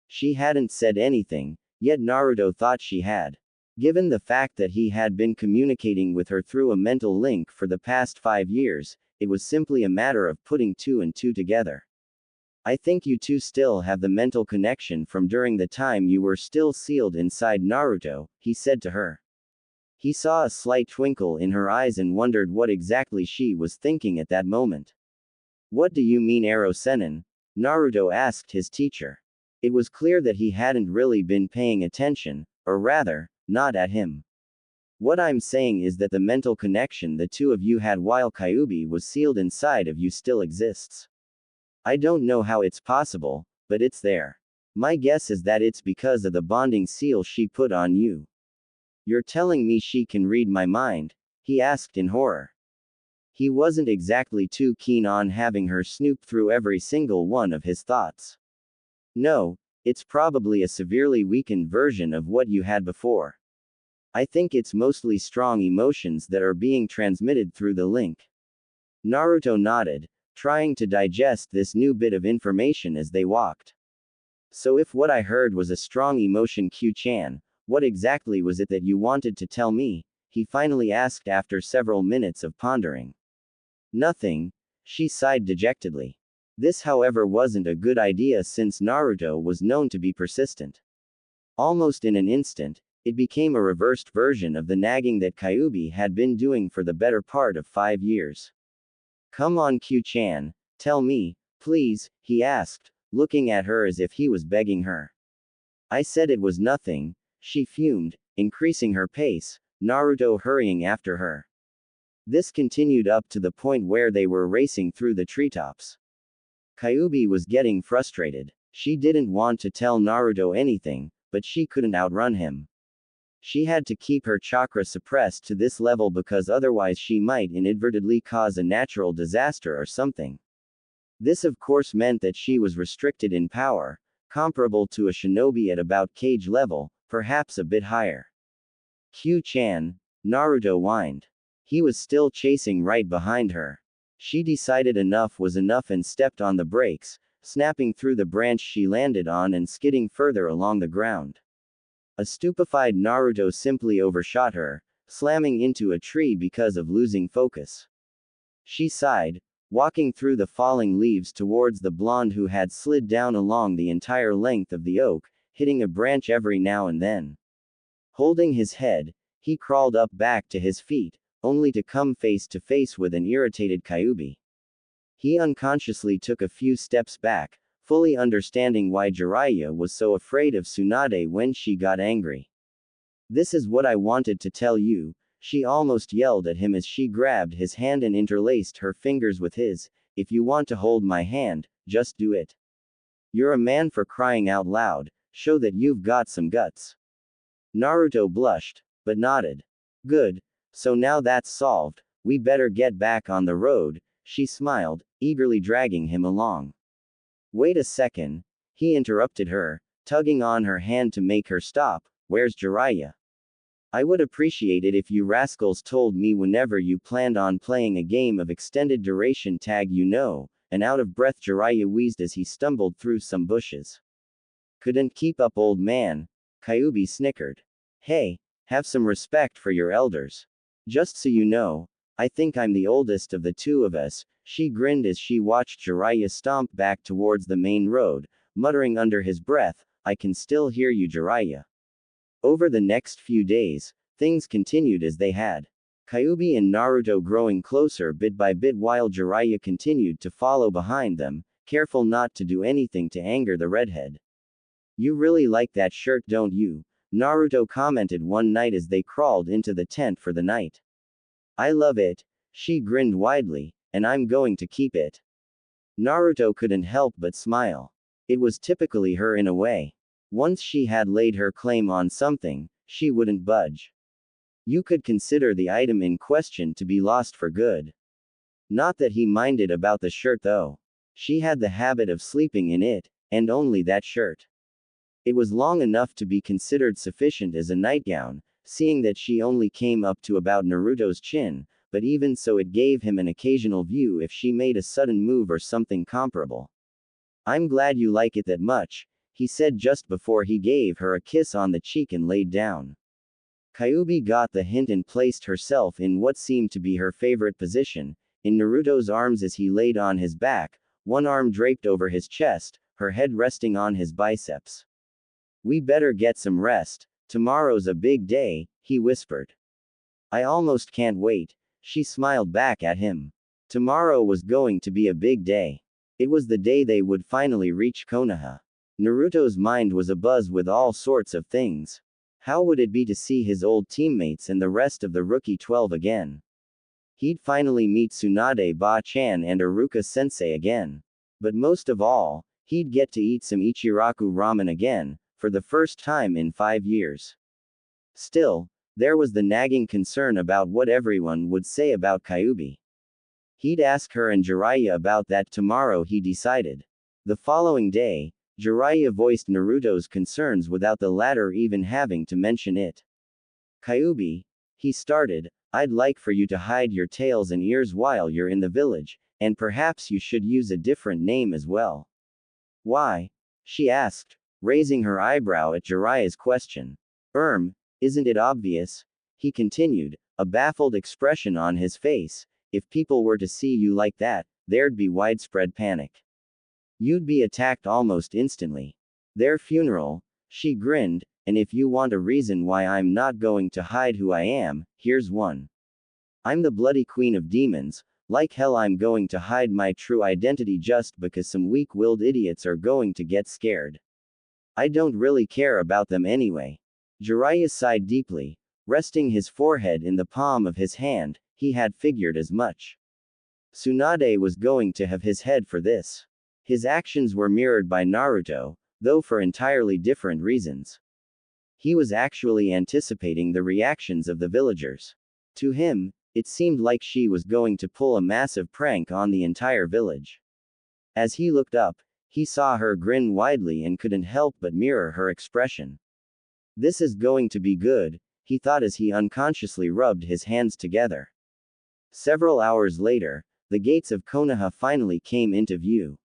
She hadn't said anything, yet Naruto thought she had. Given the fact that he had been communicating with her through a mental link for the past 5 years, it was simply a matter of putting 2 and 2 together. "I think you two still have the mental connection from during the time you were still sealed inside Naruto," he said to her. He saw a slight twinkle in her eyes and wondered what exactly she was thinking at that moment. "What do you mean, Ero Sennin?" Naruto asked his teacher. It was clear that he hadn't really been paying attention, or rather, not at him. "What I'm saying is that the mental connection the two of you had while Kyuubi was sealed inside of you still exists. I don't know how it's possible, but it's there. My guess is that it's because of the bonding seal she put on you." "You're telling me she can read my mind?" he asked in horror. He wasn't exactly too keen on having her snoop through every single one of his thoughts. "No, it's probably a severely weakened version of what you had before. I think it's mostly strong emotions that are being transmitted through the link." Naruto nodded, trying to digest this new bit of information as they walked. "So if what I heard was a strong emotion, Q-chan, what exactly was it that you wanted to tell me?" he finally asked after several minutes of pondering. "Nothing," she sighed dejectedly. This, however, wasn't a good idea since Naruto was known to be persistent. Almost in an instant, it became a reversed version of the nagging that Kyuubi had been doing for the better part of 5 years. "Come on, Q-chan, tell me, please," he asked, looking at her as if he was begging her. "I said it was nothing," she fumed, increasing her pace, Naruto hurrying after her. This continued up to the point where they were racing through the treetops. Kyuubi was getting frustrated. She didn't want to tell Naruto anything, but she couldn't outrun him. She had to keep her chakra suppressed to this level because otherwise she might inadvertently cause a natural disaster or something. This of course meant that she was restricted in power, comparable to a shinobi at about cage level, perhaps a bit higher. "Q-chan," Naruto whined. He was still chasing right behind her. She decided enough was enough and stepped on the brakes, snapping through the branch she landed on and skidding further along the ground. A stupefied Naruto simply overshot her, slamming into a tree because of losing focus. She sighed, walking through the falling leaves towards the blonde who had slid down along the entire length of the oak, hitting a branch every now and then. Holding his head, He crawled up back to his feet, only to come face to face with an irritated Kyuubi. He unconsciously took a few steps back, fully understanding why Jiraiya was so afraid of Tsunade when she got angry. "This is what I wanted to tell you," she almost yelled at him as she grabbed his hand and interlaced her fingers with his. "If you want to hold my hand, just do it. You're a man, for crying out loud, show that you've got some guts." Naruto blushed, but nodded. "Good, so now that's solved, we better get back on the road," she smiled, eagerly dragging him along. "Wait a second," he interrupted her, tugging on her hand to make her stop. "Where's Jiraiya? I would appreciate it if you rascals told me whenever you planned on playing a game of extended duration tag, you know." An out-of-breath Jiraiya wheezed as he stumbled through some bushes. "Couldn't keep up, old man," Kyuubi snickered. "Hey, have some respect for your elders. Just so you know, I think I'm the oldest of the two of us," she grinned as she watched Jiraiya stomp back towards the main road, muttering under his breath, "I can still hear you, Jiraiya." Over the next few days, things continued as they had. Kyuubi and Naruto growing closer bit by bit while Jiraiya continued to follow behind them, careful not to do anything to anger the redhead. "You really like that shirt, don't you?" Naruto commented one night as they crawled into the tent for the night. "I love it," she grinned widely, "and I'm going to keep it." Naruto couldn't help but smile. It was typically her in a way. Once she had laid her claim on something, she wouldn't budge. You could consider the item in question to be lost for good. Not that he minded about the shirt though. She had the habit of sleeping in it, and only that shirt. It was long enough to be considered sufficient as a nightgown, seeing that she only came up to about Naruto's chin, but even so it gave him an occasional view if she made a sudden move or something comparable. "I'm glad you like it that much," he said just before he gave her a kiss on the cheek and laid down. Kyuubi got the hint and placed herself in what seemed to be her favorite position, in Naruto's arms as he laid on his back, one arm draped over his chest, her head resting on his biceps. "We better get some rest, tomorrow's a big day," he whispered. "I almost can't wait," she smiled back at him. Tomorrow was going to be a big day. It was the day they would finally reach Konoha. Naruto's mind was abuzz with all sorts of things. How would it be to see his old teammates and the rest of the Rookie 12 again? He'd finally meet Tsunade Ba-chan and Iruka-sensei again. But most of all, he'd get to eat some Ichiraku ramen again, for the first time in 5 years. Still, there was the nagging concern about what everyone would say about Kyuubi. He'd ask her and Jiraiya about that tomorrow, he decided. The following day, Jiraiya voiced Naruto's concerns without the latter even having to mention it. "Kyuubi," he started, "I'd like for you to hide your tails and ears while you're in the village, and perhaps you should use a different name as well." "Why?" she asked, raising her eyebrow at Jiraiya's question. Isn't it obvious?" he continued, a baffled expression on his face. "If people were to see you like that, there'd be widespread panic. You'd be attacked almost instantly. Their funeral," she grinned, "and if you want a reason why I'm not going to hide who I am, here's one. I'm the bloody queen of demons, like hell I'm going to hide my true identity just because some weak-willed idiots are going to get scared. I don't really care about them anyway." Jiraiya sighed deeply, resting his forehead in the palm of his hand. He had figured as much. Tsunade was going to have his head for this. His actions were mirrored by Naruto, though for entirely different reasons. He was actually anticipating the reactions of the villagers. To him, it seemed like she was going to pull a massive prank on the entire village. As he looked up, he saw her grin widely and couldn't help but mirror her expression. "This is going to be good," he thought as he unconsciously rubbed his hands together. Several hours later, the gates of Konoha finally came into view.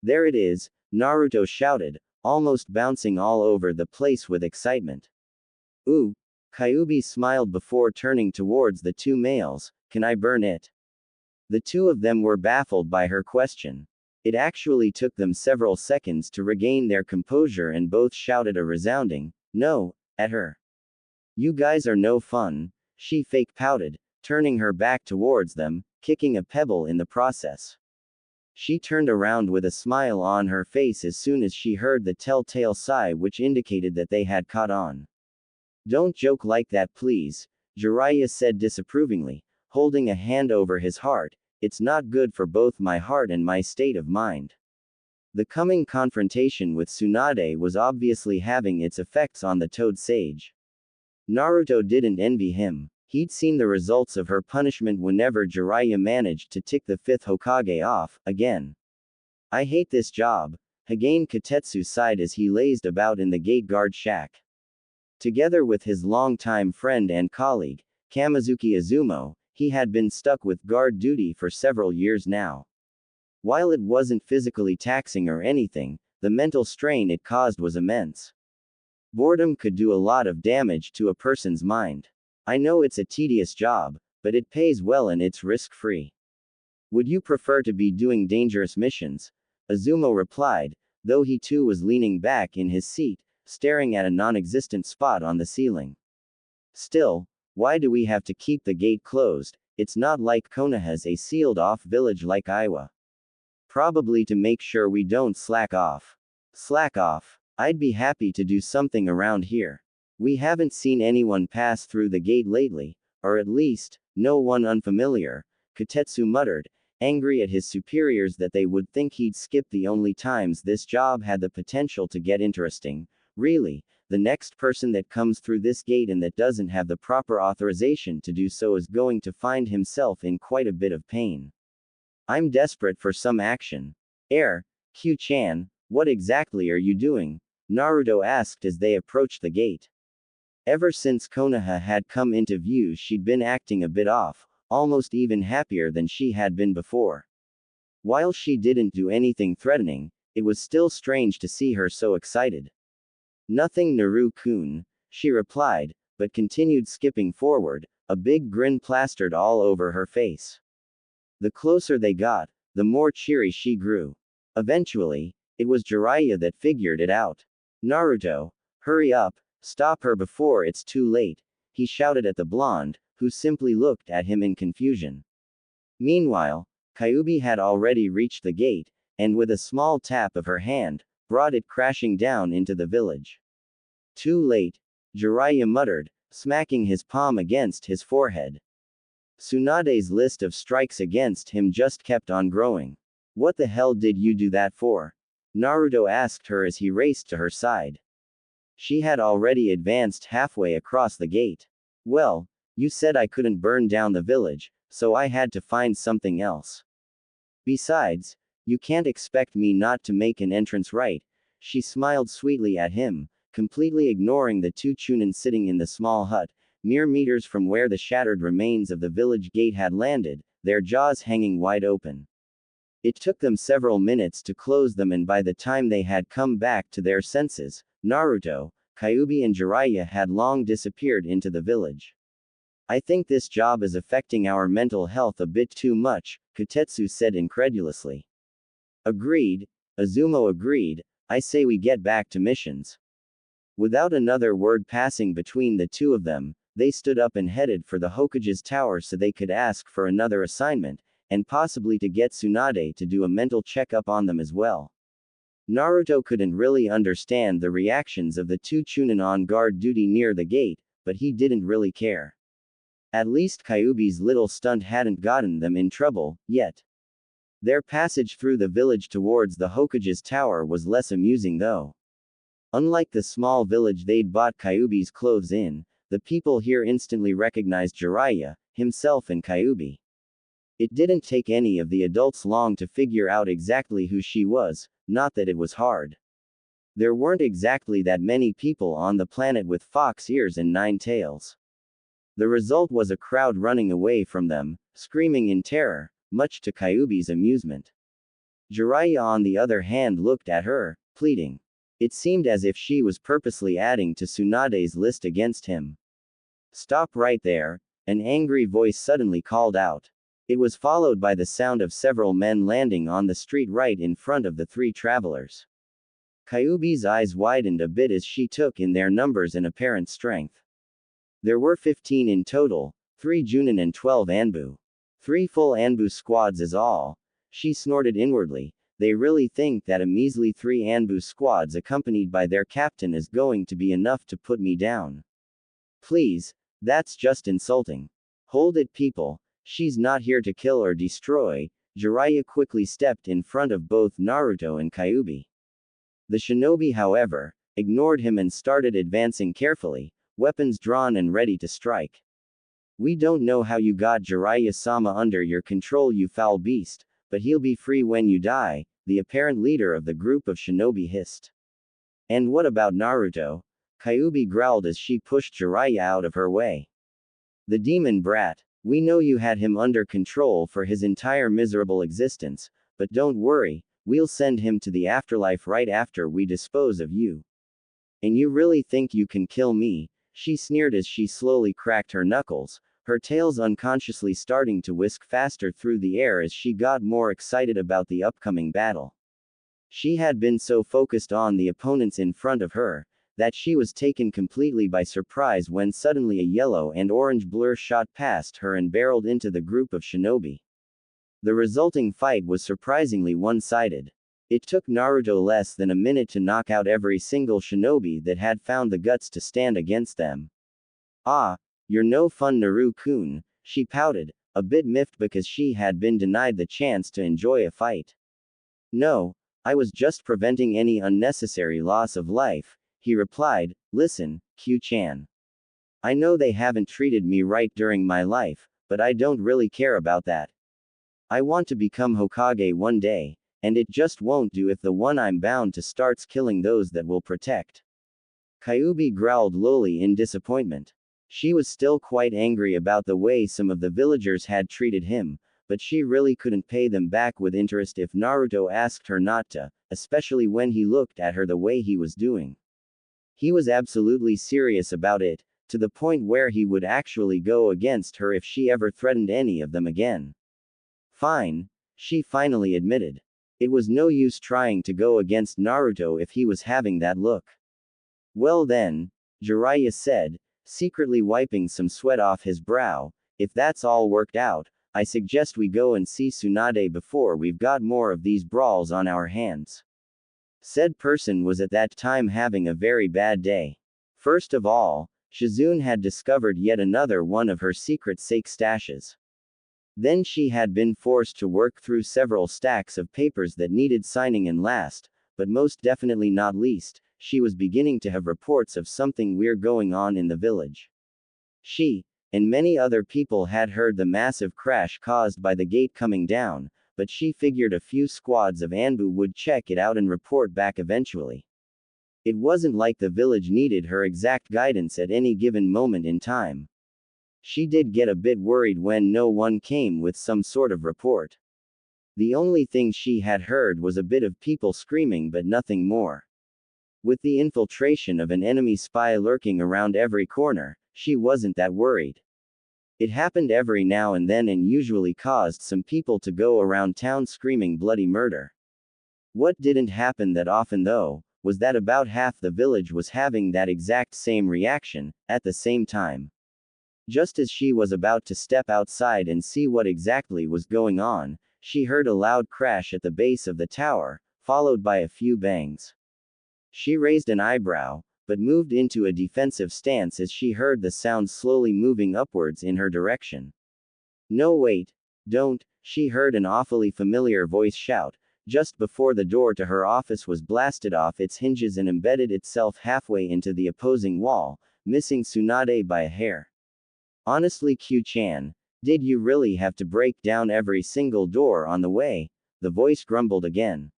"There it is," Naruto shouted, almost bouncing all over the place with excitement. "Ooh," Kyuubi smiled before turning towards the two males, "can I burn it?" The two of them were baffled by her question. It actually took them several seconds to regain their composure and both shouted a resounding, "No," at her. You guys are no fun, she fake pouted, turning her back towards them, kicking a pebble in the process. She turned around with a smile on her face as soon as she heard the telltale sigh which indicated that they had caught on. Don't joke like that please, Jiraiya said disapprovingly, holding a hand over his heart. It's not good for both my heart and my state of mind. The coming confrontation with Tsunade was obviously having its effects on the Toad Sage. Naruto didn't envy him. He'd seen the results of her punishment whenever Jiraiya managed to tick the 5th Hokage off, again. I hate this job, Hagane Katetsu sighed as he lazed about in the gate guard shack. Together with his longtime friend and colleague, Kamizuki Izumo, he had been stuck with guard duty for several years now. While it wasn't physically taxing or anything, the mental strain it caused was immense. Boredom could do a lot of damage to a person's mind. I know it's a tedious job, but it pays well and it's risk-free. Would you prefer to be doing dangerous missions? Izumo replied, though he too was leaning back in his seat, staring at a non-existent spot on the ceiling. Still, why do we have to keep the gate closed? It's not like Konoha's a sealed-off village like Iowa. Probably to make sure we don't slack off. Slack off? I'd be happy to do something around here. We haven't seen anyone pass through the gate lately, or at least, no one unfamiliar, Katetsu muttered, angry at his superiors that they would think he'd skip the only times this job had the potential to get interesting. Really, the next person that comes through this gate and that doesn't have the proper authorization to do so is going to find himself in quite a bit of pain. I'm desperate for some action. Q-chan, what exactly are you doing? Naruto asked as they approached the gate. Ever since Konoha had come into view she'd been acting a bit off, almost even happier than she had been before. While she didn't do anything threatening, it was still strange to see her so excited. Nothing Naru-kun, she replied, but continued skipping forward, a big grin plastered all over her face. The closer they got, the more cheery she grew. Eventually, it was Jiraiya that figured it out. Naruto, hurry up, stop her before it's too late, he shouted at the blonde, who simply looked at him in confusion. Meanwhile, Kyuubi had already reached the gate, and with a small tap of her hand, brought it crashing down into the village. Too late, Jiraiya muttered, smacking his palm against his forehead. Tsunade's list of strikes against him just kept on growing. What the hell did you do that for? Naruto asked her as he raced to her side. She had already advanced halfway across the gate. Well, you said I couldn't burn down the village, so I had to find something else. Besides, you can't expect me not to make an entrance right. She smiled sweetly at him, completely ignoring the two Chunin sitting in the small hut, mere meters from where the shattered remains of the village gate had landed, their jaws hanging wide open. It took them several minutes to close them, and by the time they had come back to their senses, Naruto, Kyuubi and Jiraiya had long disappeared into the village. I think this job is affecting our mental health a bit too much, Katetsu said incredulously. Agreed, Izumo agreed, I say we get back to missions. Without another word passing between the two of them, they stood up and headed for the Hokage's tower so they could ask for another assignment, and possibly to get Tsunade to do a mental checkup on them as well. Naruto couldn't really understand the reactions of the two Chunin on guard duty near the gate, but he didn't really care. At least Kyuubi's little stunt hadn't gotten them in trouble, yet. Their passage through the village towards the Hokage's tower was less amusing though. Unlike the small village they'd bought Kyuubi's clothes in, the people here instantly recognized Jiraiya, himself and Kyuubi. It didn't take any of the adults long to figure out exactly who she was, not that it was hard. There weren't exactly that many people on the planet with fox ears and 9 tails. The result was a crowd running away from them, screaming in terror, much to Kyuubi's amusement. Jiraiya on the other hand looked at her, pleading. It seemed as if she was purposely adding to Tsunade's list against him. Stop right there, an angry voice suddenly called out. It was followed by the sound of several men landing on the street right in front of the three travelers. Kyuubi's eyes widened a bit as she took in their numbers and apparent strength. There were 15 in total, 3 Junin and 12 Anbu. 3 full Anbu squads is all. She snorted inwardly. They really think that a measly 3 Anbu squads accompanied by their captain is going to be enough to put me down. Please, that's just insulting. Hold it, people. She's not here to kill or destroy. Jiraiya quickly stepped in front of both Naruto and Kyuubi. The shinobi, however, ignored him and started advancing carefully, weapons drawn and ready to strike. We don't know how you got Jiraiya-sama under your control, you foul beast, but he'll be free when you die, the apparent leader of the group of shinobi hissed. And what about Naruto? Kyuubi growled as she pushed Jiraiya out of her way. The demon brat. We know you had him under control for his entire miserable existence, but don't worry, we'll send him to the afterlife right after we dispose of you. And you really think you can kill me? She sneered as she slowly cracked her knuckles, her tails unconsciously starting to whisk faster through the air as she got more excited about the upcoming battle. She had been so focused on the opponents in front of her, that she was taken completely by surprise when suddenly a yellow and orange blur shot past her and barreled into the group of shinobi. The resulting fight was surprisingly one-sided. It took Naruto less than a minute to knock out every single shinobi that had found the guts to stand against them. Ah, you're no fun, Naru-kun, she pouted, a bit miffed because she had been denied the chance to enjoy a fight. No, I was just preventing any unnecessary loss of life, he replied. Listen, Q-chan. I know they haven't treated me right during my life, but I don't really care about that. I want to become Hokage one day, and it just won't do if the one I'm bound to starts killing those that will protect. Kyuubi growled lowly in disappointment. She was still quite angry about the way some of the villagers had treated him, but she really couldn't pay them back with interest if Naruto asked her not to, especially when he looked at her the way he was doing. He was absolutely serious about it, to the point where he would actually go against her if she ever threatened any of them again. Fine, she finally admitted. It was no use trying to go against Naruto if he was having that look. Well then, Jiraiya said, secretly wiping some sweat off his brow, if that's all worked out, I suggest we go and see Tsunade before we've got more of these brawls on our hands. Said person was at that time having a very bad day. First of all, Shizune had discovered yet another one of her secret sake stashes. Then she had been forced to work through several stacks of papers that needed signing, and last, but most definitely not least, she was beginning to have reports of something weird going on in the village. She, and many other people had heard the massive crash caused by the gate coming down, but she figured a few squads of Anbu would check it out and report back eventually. It wasn't like the village needed her exact guidance at any given moment in time. She did get a bit worried when no one came with some sort of report. The only thing she had heard was a bit of people screaming, but nothing more. With the infiltration of an enemy spy lurking around every corner, she wasn't that worried. It happened every now and then and usually caused some people to go around town screaming bloody murder. What didn't happen that often though, was that about half the village was having that exact same reaction, at the same time. Just as she was about to step outside and see what exactly was going on, she heard a loud crash at the base of the tower, followed by a few bangs. She raised an eyebrow, but moved into a defensive stance as she heard the sound slowly moving upwards in her direction. No, wait, don't, she heard an awfully familiar voice shout, just before the door to her office was blasted off its hinges and embedded itself halfway into the opposing wall, missing Tsunade by a hair. Honestly, Q-chan, did you really have to break down every single door on the way? The voice grumbled again.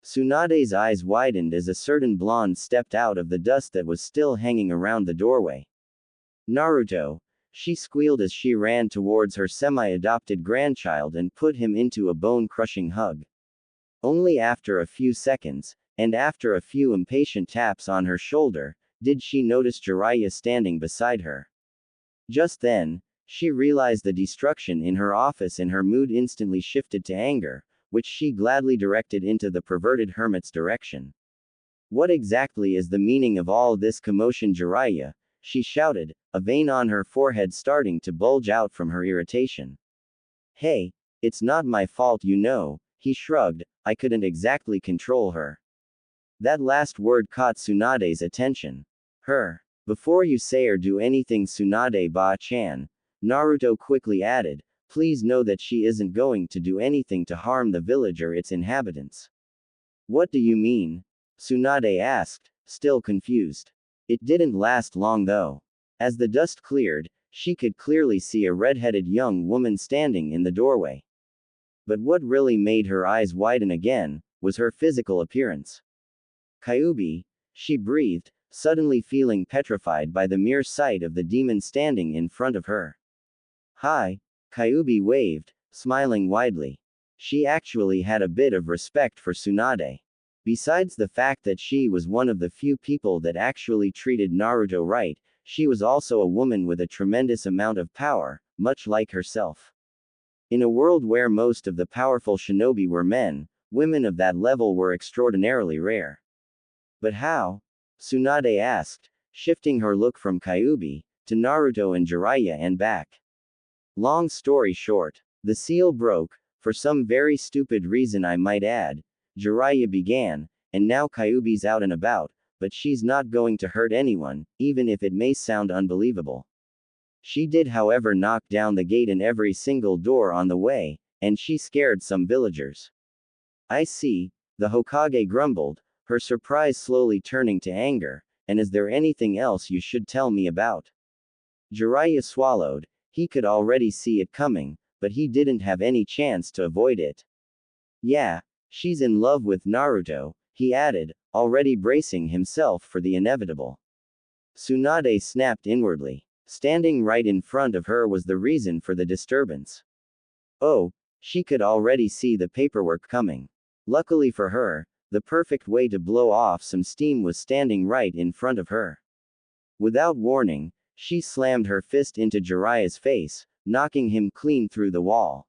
Tsunade's eyes widened as a certain blonde stepped out of the dust that was still hanging around the doorway. Naruto, she squealed as she ran towards her semi-adopted grandchild and put him into a bone-crushing hug. Only after a few seconds, and after a few impatient taps on her shoulder, did she notice Jiraiya standing beside her. Just then, she realized the destruction in her office and her mood instantly shifted to anger, which she gladly directed into the perverted hermit's direction. What exactly is the meaning of all this commotion, Jiraiya? she shouted, a vein on her forehead starting to bulge out from her irritation. Hey, it's not my fault, you know, he shrugged, I couldn't exactly control her. That last word caught Tsunade's attention. Her. Before you say or do anything, Tsunade-ba-chan, Naruto quickly added, please know that she isn't going to do anything to harm the village or its inhabitants. What do you mean? Tsunade asked, still confused. It didn't last long though. As the dust cleared, she could clearly see a red-headed young woman standing in the doorway. But what really made her eyes widen again was her physical appearance. Kyuubi, she breathed, suddenly feeling petrified by the mere sight of the demon standing in front of her. Hi, Kyuubi waved, smiling widely. She actually had a bit of respect for Tsunade. Besides the fact that she was one of the few people that actually treated Naruto right, she was also a woman with a tremendous amount of power, much like herself. In a world where most of the powerful shinobi were men, women of that level were extraordinarily rare. But how? Tsunade asked, shifting her look from Kyuubi to Naruto and Jiraiya and back. Long story short, the seal broke, for some very stupid reason I might add, Jiraiya began, and now Kyuubi's out and about, but she's not going to hurt anyone, even if it may sound unbelievable. She did however knock down the gate and every single door on the way, and she scared some villagers. I see, the Hokage grumbled, her surprise slowly turning to anger, and is there anything else you should tell me about? Jiraiya swallowed, he could already see it coming, but he didn't have any chance to avoid it. Yeah, she's in love with Naruto, he added, already bracing himself for the inevitable. Tsunade snapped inwardly. Standing right in front of her was the reason for the disturbance. Oh, she could already see the paperwork coming. Luckily for her, the perfect way to blow off some steam was standing right in front of her. Without warning, she slammed her fist into Jiraiya's face, knocking him clean through the wall.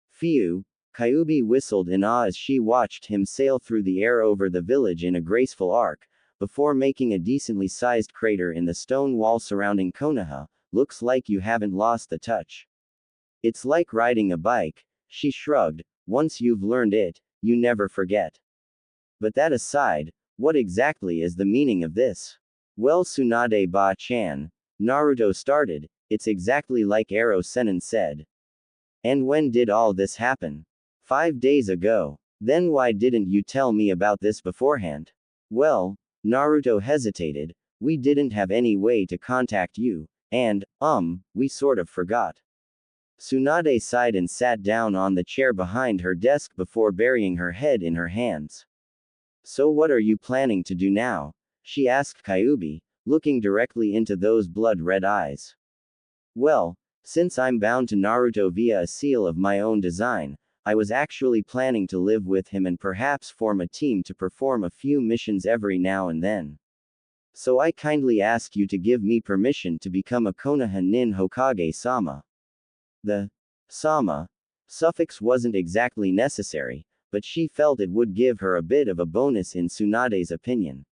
Phew, Kyuubi whistled in awe as she watched him sail through the air over the village in a graceful arc, before making a decently sized crater in the stone wall surrounding Konoha. Looks like you haven't lost the touch. It's like riding a bike, she shrugged, once you've learned it, you never forget. But that aside, what exactly is the meaning of this? Well, Tsunade-ba-chan, Naruto started, it's exactly like Ero Sennin said. And when did all this happen? 5 days ago. Then why didn't you tell me about this beforehand? Well, Naruto hesitated, we didn't have any way to contact you, and, we sort of forgot. Tsunade sighed and sat down on the chair behind her desk before burying her head in her hands. So what are you planning to do now? She asked Kyuubi, looking directly into those blood-red eyes. Well, since I'm bound to Naruto via a seal of my own design, I was actually planning to live with him and perhaps form a team to perform a few missions every now and then. So I kindly ask you to give me permission to become a Konoha nin Hokage-sama. The sama suffix wasn't exactly necessary, but she felt it would give her a bit of a bonus in Tsunade's opinion.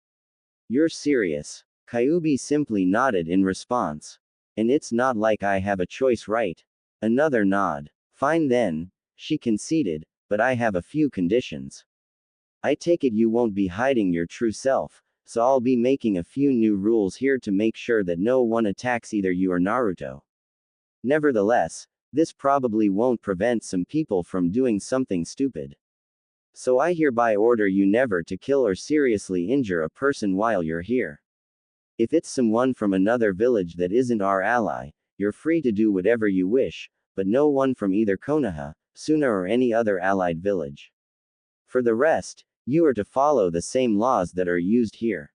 You're serious? Kyuubi simply nodded in response. And it's not like I have a choice, right? Another nod. Fine then, she conceded, but I have a few conditions. I take it you won't be hiding your true self, so I'll be making a few new rules here to make sure that no one attacks either you or Naruto. Nevertheless, this probably won't prevent some people from doing something stupid. So I hereby order you never to kill or seriously injure a person while you're here. If it's someone from another village that isn't our ally, you're free to do whatever you wish, but no one from either Konoha, Suna or any other allied village. For the rest, you are to follow the same laws that are used here.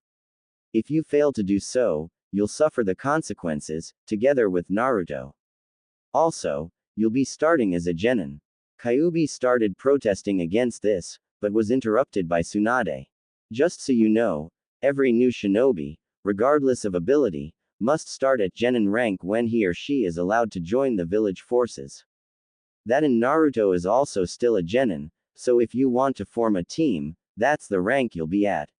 If you fail to do so, you'll suffer the consequences, together with Naruto. Also, you'll be starting as a genin. Kyuubi started protesting against this, but was interrupted by Tsunade. Just so you know, every new shinobi, regardless of ability, must start at genin rank when he or she is allowed to join the village forces. That in Naruto is also still a genin, so if you want to form a team, that's the rank you'll be at.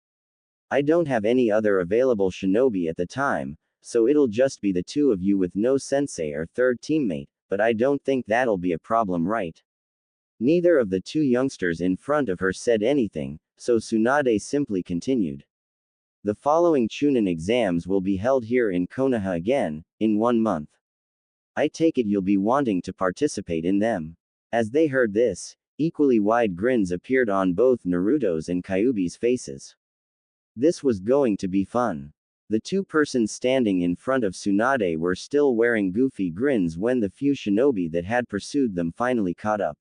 I don't have any other available shinobi at the time, so it'll just be the two of you with no sensei or third teammate, but I don't think that'll be a problem, right? Neither of the two youngsters in front of her said anything, so Tsunade simply continued. The following Chunin exams will be held here in Konoha again, in 1 month. I take it you'll be wanting to participate in them. As they heard this, equally wide grins appeared on both Naruto's and Kyuubi's faces. This was going to be fun. The two persons standing in front of Tsunade were still wearing goofy grins when the few shinobi that had pursued them finally caught up.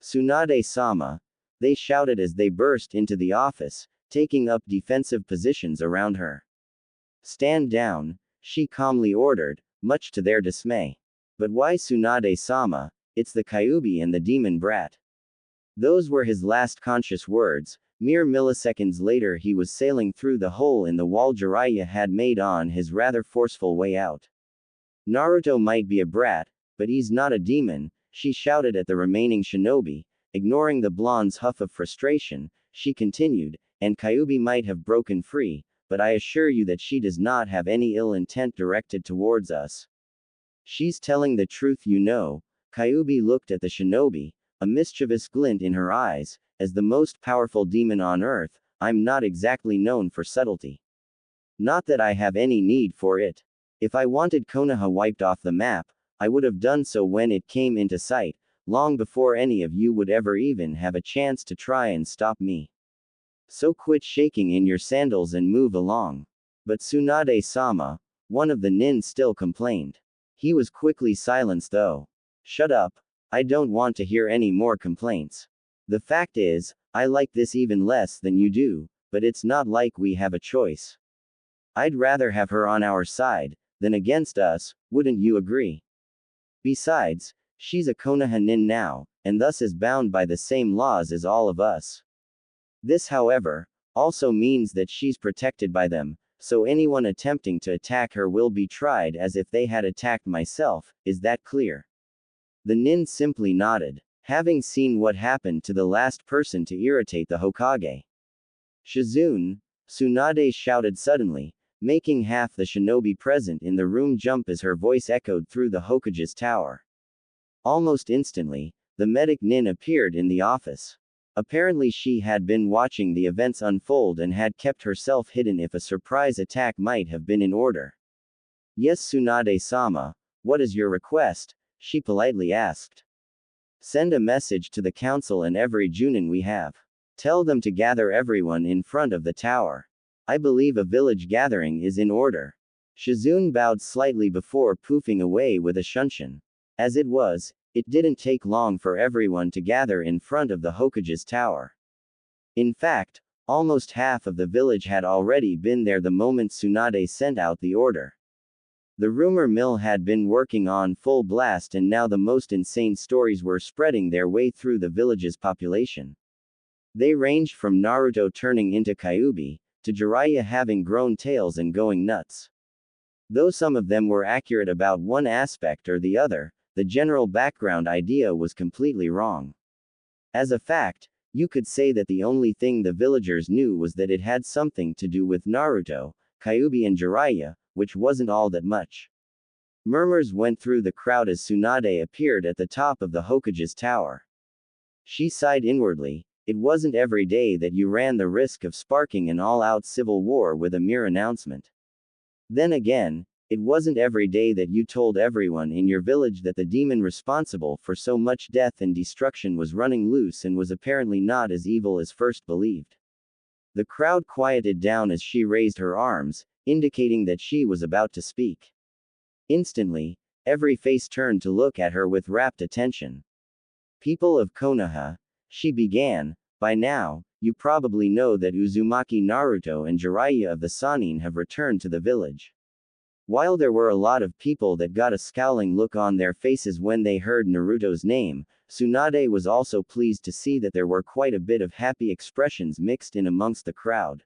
Tsunade-sama, they shouted as they burst into the office, taking up defensive positions around her. Stand down, she calmly ordered, much to their dismay. But why Tsunade-sama? It's the Kyuubi and the demon brat. Those were his last conscious words. Mere milliseconds later he was sailing through the hole in the wall Jiraiya had made on his rather forceful way out. Naruto might be a brat, but he's not a demon, she shouted at the remaining shinobi. Ignoring the blonde's huff of frustration, she continued, and Kyuubi might have broken free, but I assure you that she does not have any ill intent directed towards us. She's telling the truth, you know. Kyuubi looked at the shinobi, a mischievous glint in her eyes. As the most powerful demon on earth, I'm not exactly known for subtlety. Not that I have any need for it. If I wanted Konoha wiped off the map, I would have done so when it came into sight, long before any of you would ever even have a chance to try and stop me. So quit shaking in your sandals and move along. But Tsunade-sama, one of the nin still complained. He was quickly silenced though. Shut up, I don't want to hear any more complaints. The fact is, I like this even less than you do, but it's not like we have a choice. I'd rather have her on our side, than against us, wouldn't you agree? Besides, she's a Konoha nin now, and thus is bound by the same laws as all of us. This, however, also means that she's protected by them, so anyone attempting to attack her will be tried as if they had attacked myself, is that clear? The nin simply nodded, having seen what happened to the last person to irritate the Hokage. Shizune, Tsunade shouted suddenly, making half the shinobi present in the room jump as her voice echoed through the Hokage's tower. Almost instantly, the medic nin appeared in the office. Apparently she had been watching the events unfold and had kept herself hidden if a surprise attack might have been in order. Yes, Tsunade-sama, what is your request? She politely asked. Send a message to the council and every Junin we have. Tell them to gather everyone in front of the tower. I believe a village gathering is in order. Shizune bowed slightly before poofing away with a shunshin. As it was, it didn't take long for everyone to gather in front of the Hokage's tower. In fact, almost half of the village had already been there the moment Tsunade sent out the order. The rumor mill had been working on full blast and now the most insane stories were spreading their way through the village's population. They ranged from Naruto turning into Kyuubi, to Jiraiya having grown tails and going nuts. Though some of them were accurate about one aspect or the other, the general background idea was completely wrong. As a fact, you could say that the only thing the villagers knew was that it had something to do with Naruto, Kyuubi and Jiraiya, which wasn't all that much. Murmurs went through the crowd as Tsunade appeared at the top of the Hokage's tower. She sighed inwardly. It wasn't every day that you ran the risk of sparking an all-out civil war with a mere announcement. Then again, it wasn't every day that you told everyone in your village that the demon responsible for so much death and destruction was running loose and was apparently not as evil as first believed. The crowd quieted down as she raised her arms, indicating that she was about to speak. Instantly, every face turned to look at her with rapt attention. People of Konoha, she began, by now, you probably know that Uzumaki Naruto and Jiraiya of the Sannin have returned to the village. While there were a lot of people that got a scowling look on their faces when they heard Naruto's name, Tsunade was also pleased to see that there were quite a bit of happy expressions mixed in amongst the crowd.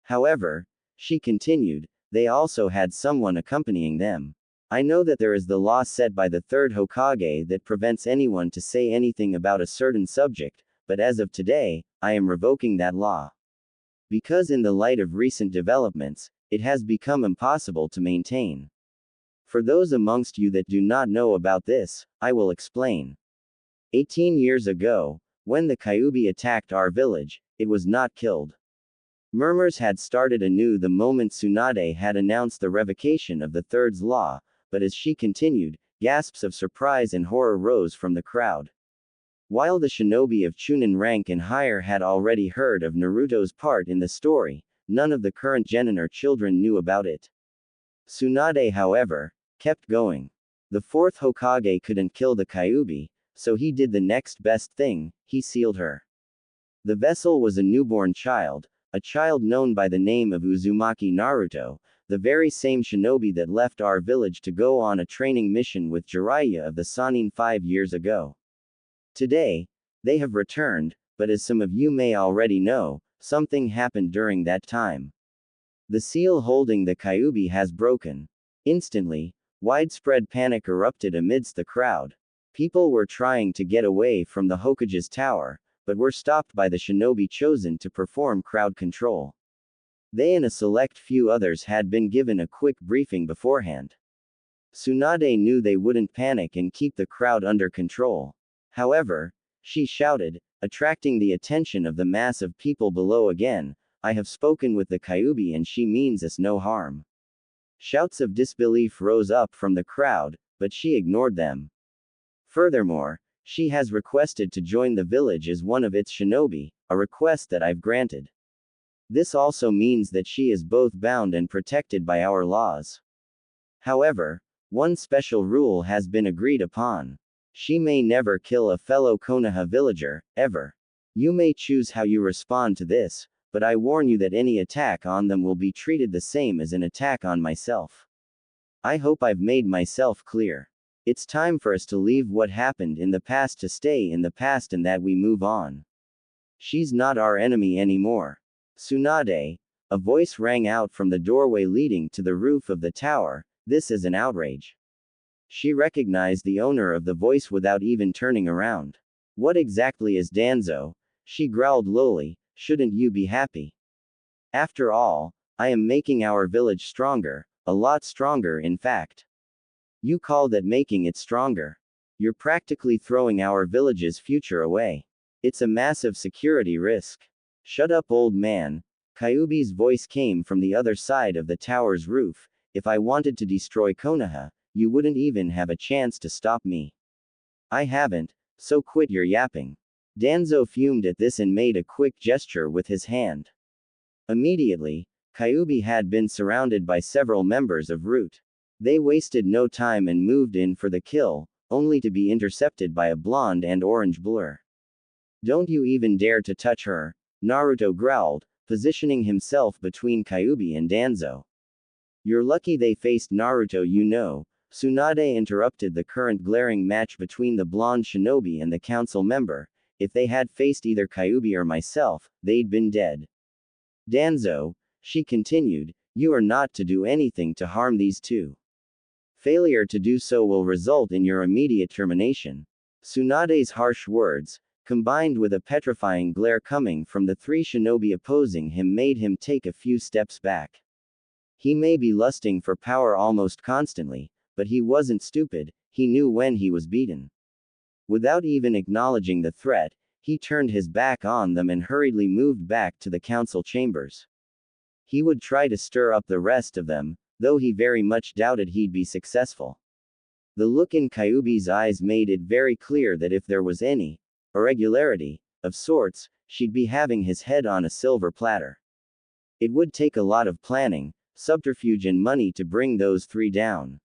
However, she continued, they also had someone accompanying them. I know that there is the law set by the third Hokage that prevents anyone to say anything about a certain subject, but as of today, I am revoking that law. Because in the light of recent developments, it has become impossible to maintain. For those amongst you that do not know about this, I will explain. 18 years ago, when the Kyuubi attacked our village, it was not killed. Murmurs had started anew the moment Tsunade had announced the revocation of the Third's law, but as she continued, gasps of surprise and horror rose from the crowd. While the shinobi of Chunin rank and higher had already heard of Naruto's part in the story, none of the current genin or children knew about it. Tsunade, however, kept going. The fourth Hokage couldn't kill the Kyuubi, so he did the next best thing, he sealed her. The vessel was a newborn child, a child known by the name of Uzumaki Naruto, the very same shinobi that left our village to go on a training mission with Jiraiya of the Sannin 5 years ago. Today, they have returned, but as some of you may already know, something happened during that time. The seal holding the Kyuubi has broken. Instantly, widespread panic erupted amidst the crowd. People were trying to get away from the Hokage's tower, but were stopped by the shinobi chosen to perform crowd control. They and a select few others had been given a quick briefing beforehand. Tsunade knew they wouldn't panic and keep the crowd under control. However, she shouted, attracting the attention of the mass of people below again, "I have spoken with the Kyuubi and she means us no harm." Shouts of disbelief rose up from the crowd, but she ignored them. Furthermore, she has requested to join the village as one of its shinobi, a request that I've granted. This also means that she is both bound and protected by our laws. However, one special rule has been agreed upon. She may never kill a fellow Konoha villager, ever. You may choose how you respond to this, but I warn you that any attack on them will be treated the same as an attack on myself. I hope I've made myself clear. It's time for us to leave what happened in the past to stay in the past and that we move on. She's not our enemy anymore. Tsunade, a voice rang out from the doorway leading to the roof of the tower, this is an outrage. She recognized the owner of the voice without even turning around. What exactly is Danzo? She growled lowly, shouldn't you be happy? After all, I am making our village stronger, a lot stronger in fact. You call that making it stronger? You're practically throwing our village's future away. It's a massive security risk. Shut up, old man. Kyuubi's voice came from the other side of the tower's roof. If I wanted to destroy Konoha, you wouldn't even have a chance to stop me. I haven't, so quit your yapping. Danzo fumed at this and made a quick gesture with his hand. Immediately, Kyuubi had been surrounded by several members of Root. They wasted no time and moved in for the kill, only to be intercepted by a blonde and orange blur. Don't you even dare to touch her, Naruto growled, positioning himself between Kyuubi and Danzo. You're lucky they faced Naruto, you know. Tsunade interrupted the current glaring match between the blonde shinobi and the council member. If they had faced either Kyuubi or myself, they'd been dead. Danzo, she continued, you are not to do anything to harm these two. Failure to do so will result in your immediate termination. Tsunade's harsh words, combined with a petrifying glare coming from the three shinobi opposing him, made him take a few steps back. He may be lusting for power almost constantly, but he wasn't stupid, he knew when he was beaten. Without even acknowledging the threat, he turned his back on them and hurriedly moved back to the council chambers. He would try to stir up the rest of them, though he very much doubted he'd be successful. The look in Kyuubi's eyes made it very clear that if there was any irregularity, of sorts, she'd be having his head on a silver platter. It would take a lot of planning, subterfuge and money to bring those three down.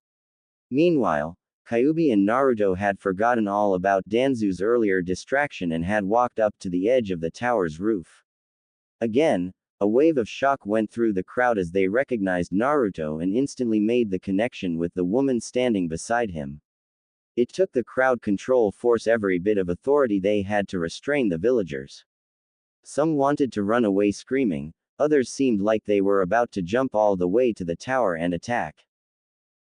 Meanwhile, Kyuubi and Naruto had forgotten all about Danzo's earlier distraction and had walked up to the edge of the tower's roof. Again, a wave of shock went through the crowd as they recognized Naruto and instantly made the connection with the woman standing beside him. It took the crowd control force every bit of authority they had to restrain the villagers. Some wanted to run away screaming, others seemed like they were about to jump all the way to the tower and attack.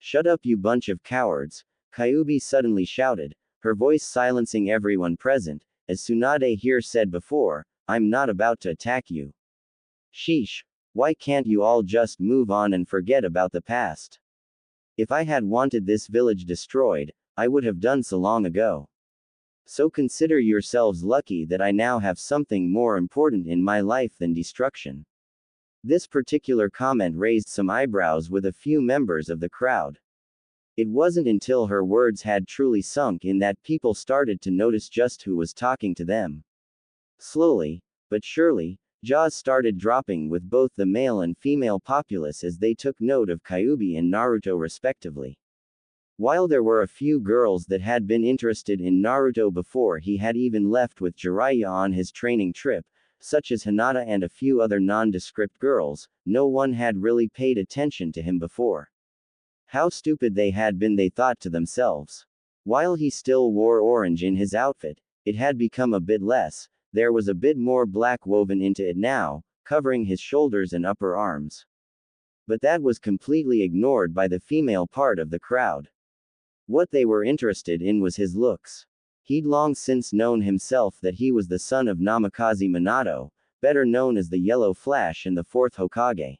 Shut up, you bunch of cowards, Kyuubi suddenly shouted, her voice silencing everyone present. As Tsunade here said before, I'm not about to attack you. Sheesh. Why can't you all just move on and forget about the past? If I had wanted this village destroyed, I would have done so long ago. So consider yourselves lucky that I now have something more important in my life than destruction. This particular comment raised some eyebrows with a few members of the crowd. It wasn't until her words had truly sunk in that people started to notice just who was talking to them. Slowly, but surely, jaws started dropping with both the male and female populace as they took note of Kyuubi and Naruto respectively. While there were a few girls that had been interested in Naruto before he had even left with Jiraiya on his training trip, such as Hinata and a few other nondescript girls, no one had really paid attention to him before. How stupid they had been, they thought to themselves. While he still wore orange in his outfit, it had become a bit less, there was a bit more black woven into it now, covering his shoulders and upper arms. But that was completely ignored by the female part of the crowd. What they were interested in was his looks. He'd long since known himself that he was the son of Namikaze Minato, better known as the Yellow Flash and the fourth Hokage.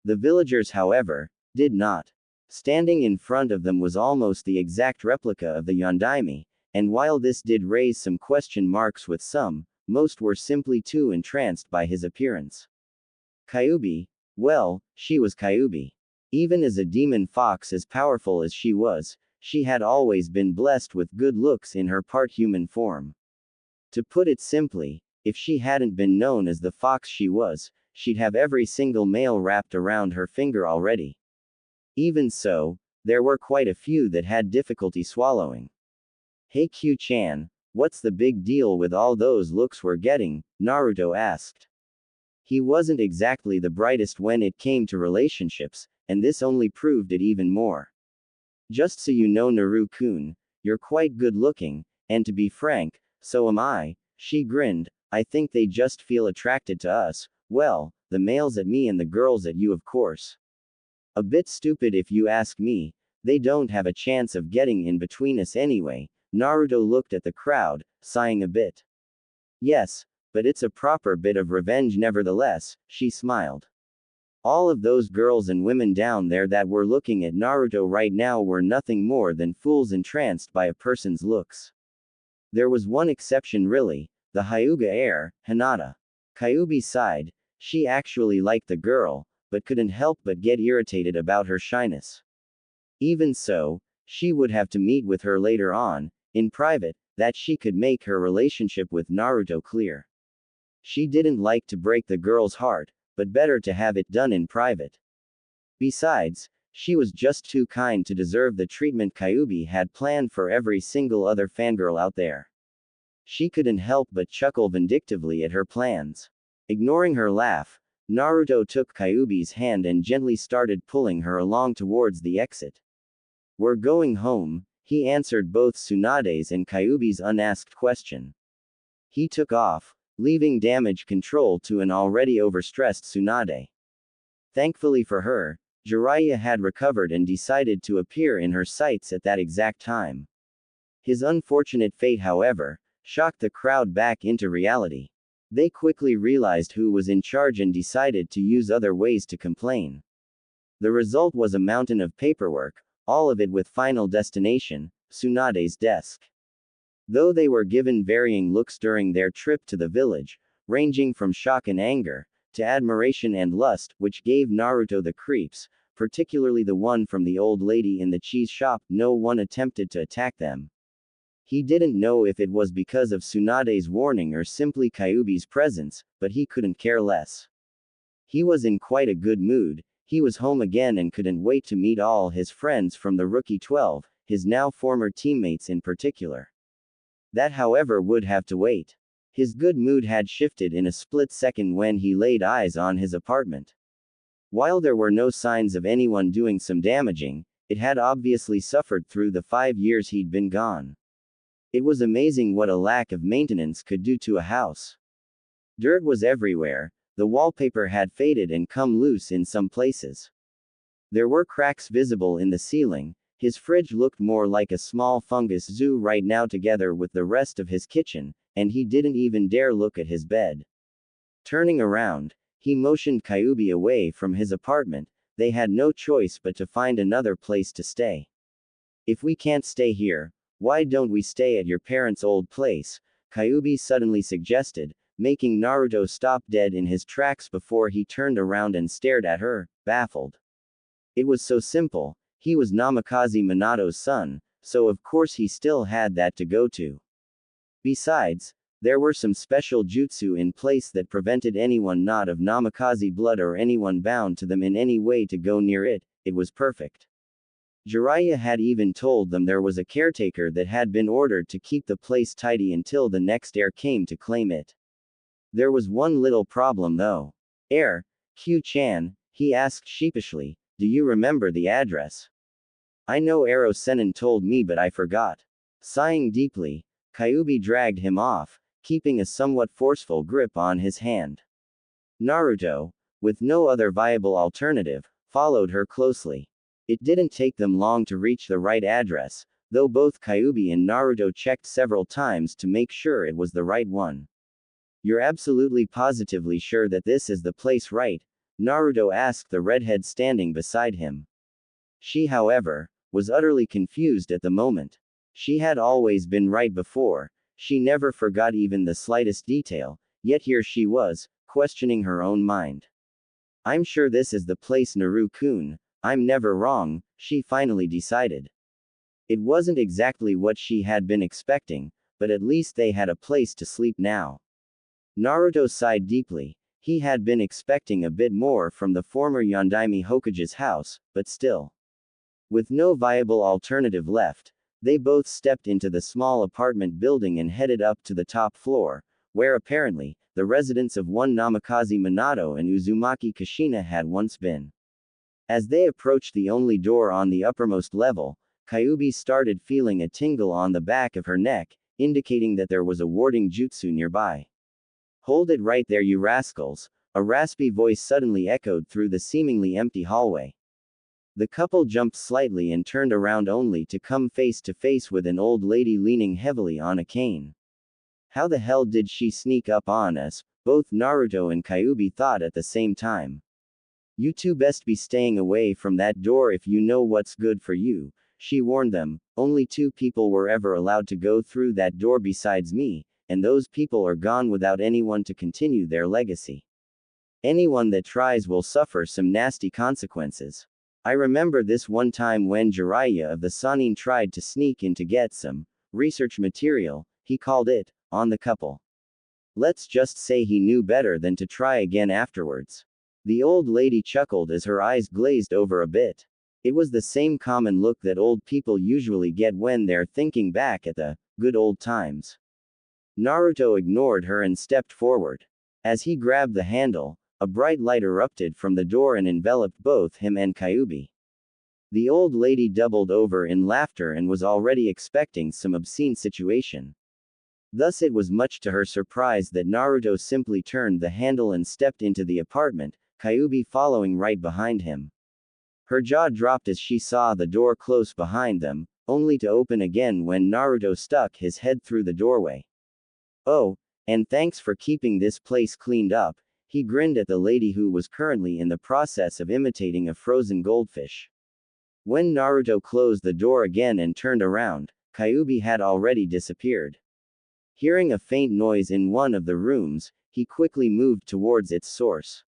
The villagers, however, did not. Standing in front of them was almost the exact replica of the Yondaime, and while this did raise some question marks with some, most were simply too entranced by his appearance. Kyuubi? Well, she was Kyuubi. Even as a demon fox as powerful as she had always been blessed with good looks in her part-human form. To put it simply, if she hadn't been known as the fox she was, she'd have every single male wrapped around her finger already. Even so, there were quite a few that had difficulty swallowing. Hey Q-chan, what's the big deal with all those looks we're getting? Naruto asked. He wasn't exactly the brightest when it came to relationships, and this only proved it even more. Just so you know, Naru-kun, you're quite good looking, and to be frank, so am I, she grinned. I think they just feel attracted to us, well, the males at me and the girls at you, of course. A bit stupid if you ask me, they don't have a chance of getting in between us anyway. Naruto looked at the crowd, sighing a bit. Yes, but it's a proper bit of revenge nevertheless, she smiled. All of those girls and women down there that were looking at Naruto right now were nothing more than fools entranced by a person's looks. There was one exception really, the Hyuga heir, Hinata. Kyuubi sighed. She actually liked the girl, but couldn't help but get irritated about her shyness. Even so, she would have to meet with her later on, in private, that she could make her relationship with Naruto clear. She didn't like to break the girl's heart, but better to have it done in private. Besides, she was just too kind to deserve the treatment Kyuubi had planned for every single other fangirl out there. She couldn't help but chuckle vindictively at her plans. Ignoring her laugh, Naruto took Kyuubi's hand and gently started pulling her along towards the exit. We're going home, he answered both Tsunade's and Kyuubi's unasked question. He took off, leaving damage control to an already overstressed Tsunade. Thankfully for her, Jiraiya had recovered and decided to appear in her sights at that exact time. His unfortunate fate, however, shocked the crowd back into reality. They quickly realized who was in charge and decided to use other ways to complain. The result was a mountain of paperwork, all of it with final destination, Tsunade's desk. Though they were given varying looks during their trip to the village, ranging from shock and anger, to admiration and lust, which gave Naruto the creeps, particularly the one from the old lady in the cheese shop, no one attempted to attack them. He didn't know if it was because of Tsunade's warning or simply Kyuubi's presence, but he couldn't care less. He was in quite a good mood, he was home again and couldn't wait to meet all his friends from the Rookie 12, his now former teammates in particular. That, however, would have to wait. His good mood had shifted in a split second when he laid eyes on his apartment. While there were no signs of anyone doing some damaging, it had obviously suffered through the 5 years he'd been gone. It was amazing what a lack of maintenance could do to a house. Dirt was everywhere, the wallpaper had faded and come loose in some places. There were cracks visible in the ceiling. His fridge looked more like a small fungus zoo right now together with the rest of his kitchen, and he didn't even dare look at his bed. Turning around, He motioned Kyuubi away from his apartment. They had no choice but to find another place to stay. If we can't stay here, why don't we stay at your parents' old place? Kyuubi suddenly suggested, making Naruto stop dead in his tracks before he turned around and stared at her, baffled. It was so simple. He was Namikaze Minato's son, so of course he still had that to go to. Besides, there were some special jutsu in place that prevented anyone not of Namikaze blood or anyone bound to them in any way to go near it. It was perfect. Jiraiya had even told them there was a caretaker that had been ordered to keep the place tidy until the next heir came to claim it. There was one little problem though. Heir, Q-chan, he asked sheepishly, do you remember the address? I know Ero Sennin told me but I forgot. Sighing deeply, Kyuubi dragged him off, keeping a somewhat forceful grip on his hand. Naruto, with no other viable alternative, followed her closely. It didn't take them long to reach the right address, though both Kyuubi and Naruto checked several times to make sure it was the right one. You're absolutely positively sure that this is the place, right? Naruto asked the redhead standing beside him. She, however, was utterly confused at the moment. She had always been right before, she never forgot even the slightest detail, yet here she was, questioning her own mind. I'm sure this is the place, Naru-kun. I'm never wrong, she finally decided. It wasn't exactly what she had been expecting, but at least they had a place to sleep now. Naruto sighed deeply. He had been expecting a bit more from the former Yondaime Hokage's house, but still. With no viable alternative left, they both stepped into the small apartment building and headed up to the top floor, where apparently, the residence of one Namikaze Minato and Uzumaki Kushina had once been. As they approached the only door on the uppermost level, Kyuubi started feeling a tingle on the back of her neck, indicating that there was a warding jutsu nearby. Hold it right there, you rascals, a raspy voice suddenly echoed through the seemingly empty hallway. The couple jumped slightly and turned around only to come face to face with an old lady leaning heavily on a cane. How the hell did she sneak up on us? Both Naruto and Kyuubi thought at the same time. You two best be staying away from that door if you know what's good for you, she warned them. Only 2 people were ever allowed to go through that door besides me, and those people are gone without anyone to continue their legacy. Anyone that tries will suffer some nasty consequences. I remember this one time when Jiraiya of the Sannin tried to sneak in to get some research material, he called it, on the couple. Let's just say he knew better than to try again afterwards. The old lady chuckled as her eyes glazed over a bit. It was the same common look that old people usually get when they're thinking back at the good old times. Naruto ignored her and stepped forward. As he grabbed the handle, a bright light erupted from the door and enveloped both him and Kyuubi. The old lady doubled over in laughter and was already expecting some obscene situation. Thus it was much to her surprise that Naruto simply turned the handle and stepped into the apartment, Kyuubi following right behind him. Her jaw dropped as she saw the door close behind them, only to open again when Naruto stuck his head through the doorway. Oh, and thanks for keeping this place cleaned up, he grinned at the lady who was currently in the process of imitating a frozen goldfish. When Naruto closed the door again and turned around, Kyuubi had already disappeared. Hearing a faint noise in one of the rooms, he quickly moved towards its source.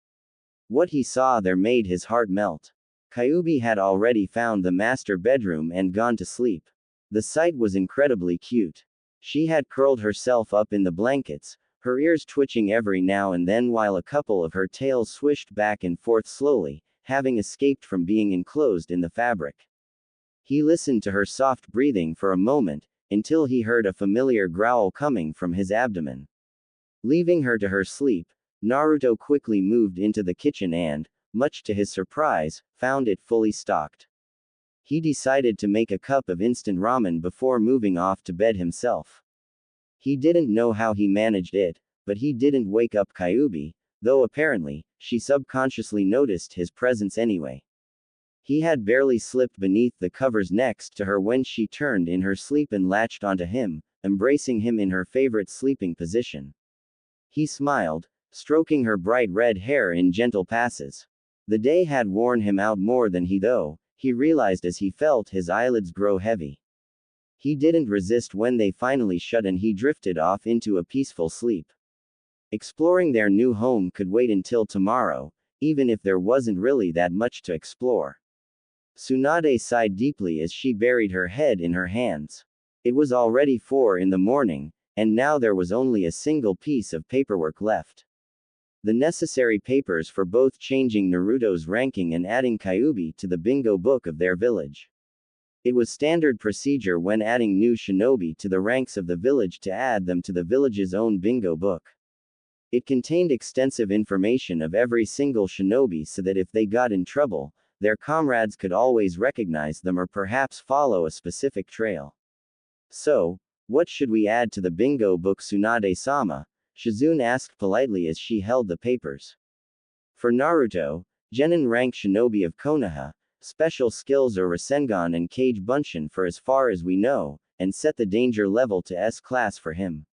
What he saw there made his heart melt. Kyuubi had already found the master bedroom and gone to sleep. The sight was incredibly cute. She had curled herself up in the blankets, her ears twitching every now and then while a couple of her tails swished back and forth slowly, having escaped from being enclosed in the fabric. He listened to her soft breathing for a moment, until he heard a familiar growl coming from his abdomen. Leaving her to her sleep, Naruto quickly moved into the kitchen and, much to his surprise, found it fully stocked. He decided to make a cup of instant ramen before moving off to bed himself. He didn't know how he managed it, but he didn't wake up Kyuubi, though apparently, she subconsciously noticed his presence anyway. He had barely slipped beneath the covers next to her when she turned in her sleep and latched onto him, embracing him in her favorite sleeping position. He smiled, stroking her bright red hair in gentle passes. The day had worn him out more than he realized as he felt his eyelids grow heavy. He didn't resist when they finally shut and he drifted off into a peaceful sleep. Exploring their new home could wait until tomorrow, even if there wasn't really that much to explore. Tsunade sighed deeply as she buried her head in her hands. It was already 4 in the morning, and now there was only a single piece of paperwork left. The necessary papers for both changing Naruto's ranking and adding Kyuubi to the bingo book of their village. It was standard procedure when adding new shinobi to the ranks of the village to add them to the village's own bingo book. It contained extensive information of every single shinobi so that if they got in trouble, their comrades could always recognize them or perhaps follow a specific trail. So, what should we add to the bingo book, Tsunade-sama? Shizune asked politely as she held the papers. For Naruto, Genin rank shinobi of Konoha, special skills are Rasengan and Kage Bunshin for as far as we know, and set the danger level to S class for him.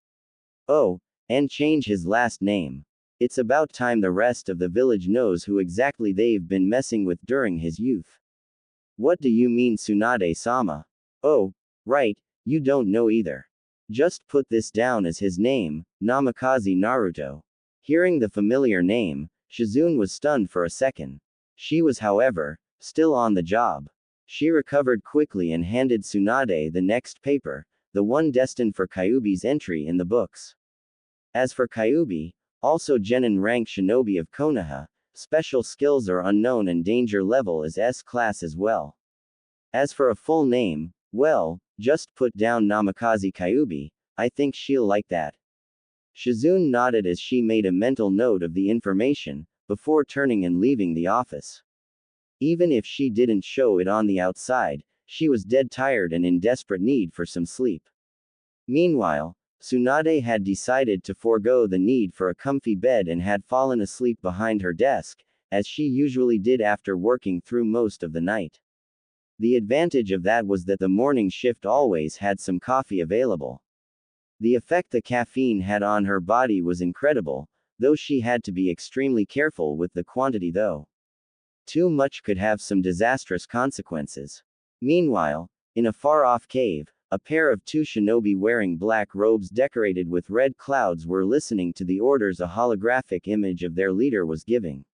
Oh, and change his last name. It's about time the rest of the village knows who exactly they've been messing with during his youth. What do you mean, Tsunade-sama? Oh, right, you don't know either. Just put this down as his name, Namikaze Naruto. Hearing the familiar name, Shizune was stunned for a second. She was, however, still on the job. She recovered quickly and handed Tsunade the next paper, the one destined for Kyuubi's entry in the books. As for Kyuubi, also Genin rank shinobi of Konoha, special skills are unknown and danger level is S class as well. As for a full name, well, just put down Namikaze Kyuubi, I think she'll like that. Shizune nodded as she made a mental note of the information, before turning and leaving the office. Even if she didn't show it on the outside, she was dead tired and in desperate need for some sleep. Meanwhile, Tsunade had decided to forego the need for a comfy bed and had fallen asleep behind her desk, as she usually did after working through most of the night. The advantage of that was that the morning shift always had some coffee available. The effect the caffeine had on her body was incredible, though she had to be extremely careful with the quantity though. Too much could have some disastrous consequences. Meanwhile, in a far-off cave, a pair of 2 shinobi wearing black robes decorated with red clouds were listening to the orders a holographic image of their leader was giving.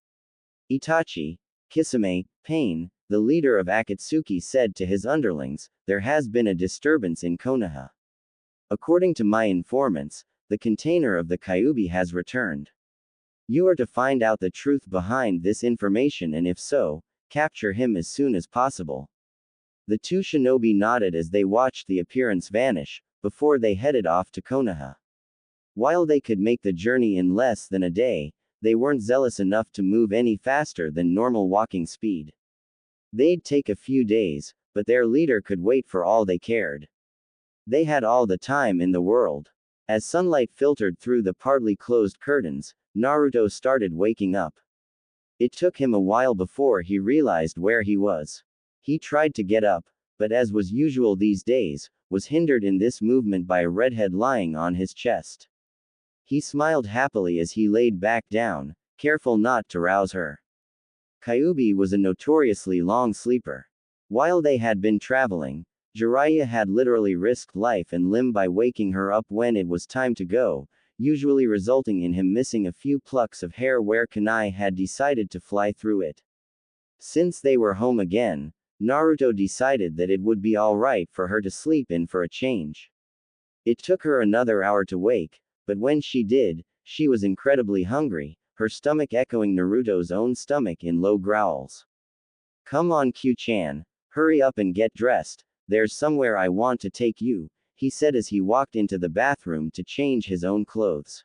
Itachi, Kisame, Pain, the leader of Akatsuki, said to his underlings, "There has been a disturbance in Konoha. According to my informants, the container of the Kyuubi has returned. You are to find out the truth behind this information and if so, capture him as soon as possible." The 2 shinobi nodded as they watched the appearance vanish, before they headed off to Konoha. While they could make the journey in less than a day, they weren't zealous enough to move any faster than normal walking speed. They'd take a few days, but their leader could wait for all they cared. They had all the time in the world. As sunlight filtered through the partly closed curtains, Naruto started waking up. It took him a while before he realized where he was. He tried to get up, but as was usual these days, was hindered in this movement by a redhead lying on his chest. He smiled happily as he laid back down, careful not to rouse her. Kyuubi was a notoriously long sleeper. While they had been traveling, Jiraiya had literally risked life and limb by waking her up when it was time to go, usually resulting in him missing a few plucks of hair where kunai had decided to fly through it. Since they were home again, Naruto decided that it would be alright for her to sleep in for a change. It took her another hour to wake, but when she did, she was incredibly hungry, her stomach echoing Naruto's own stomach in low growls. "Come on, Q-chan, hurry up and get dressed, there's somewhere I want to take you," he said as he walked into the bathroom to change his own clothes.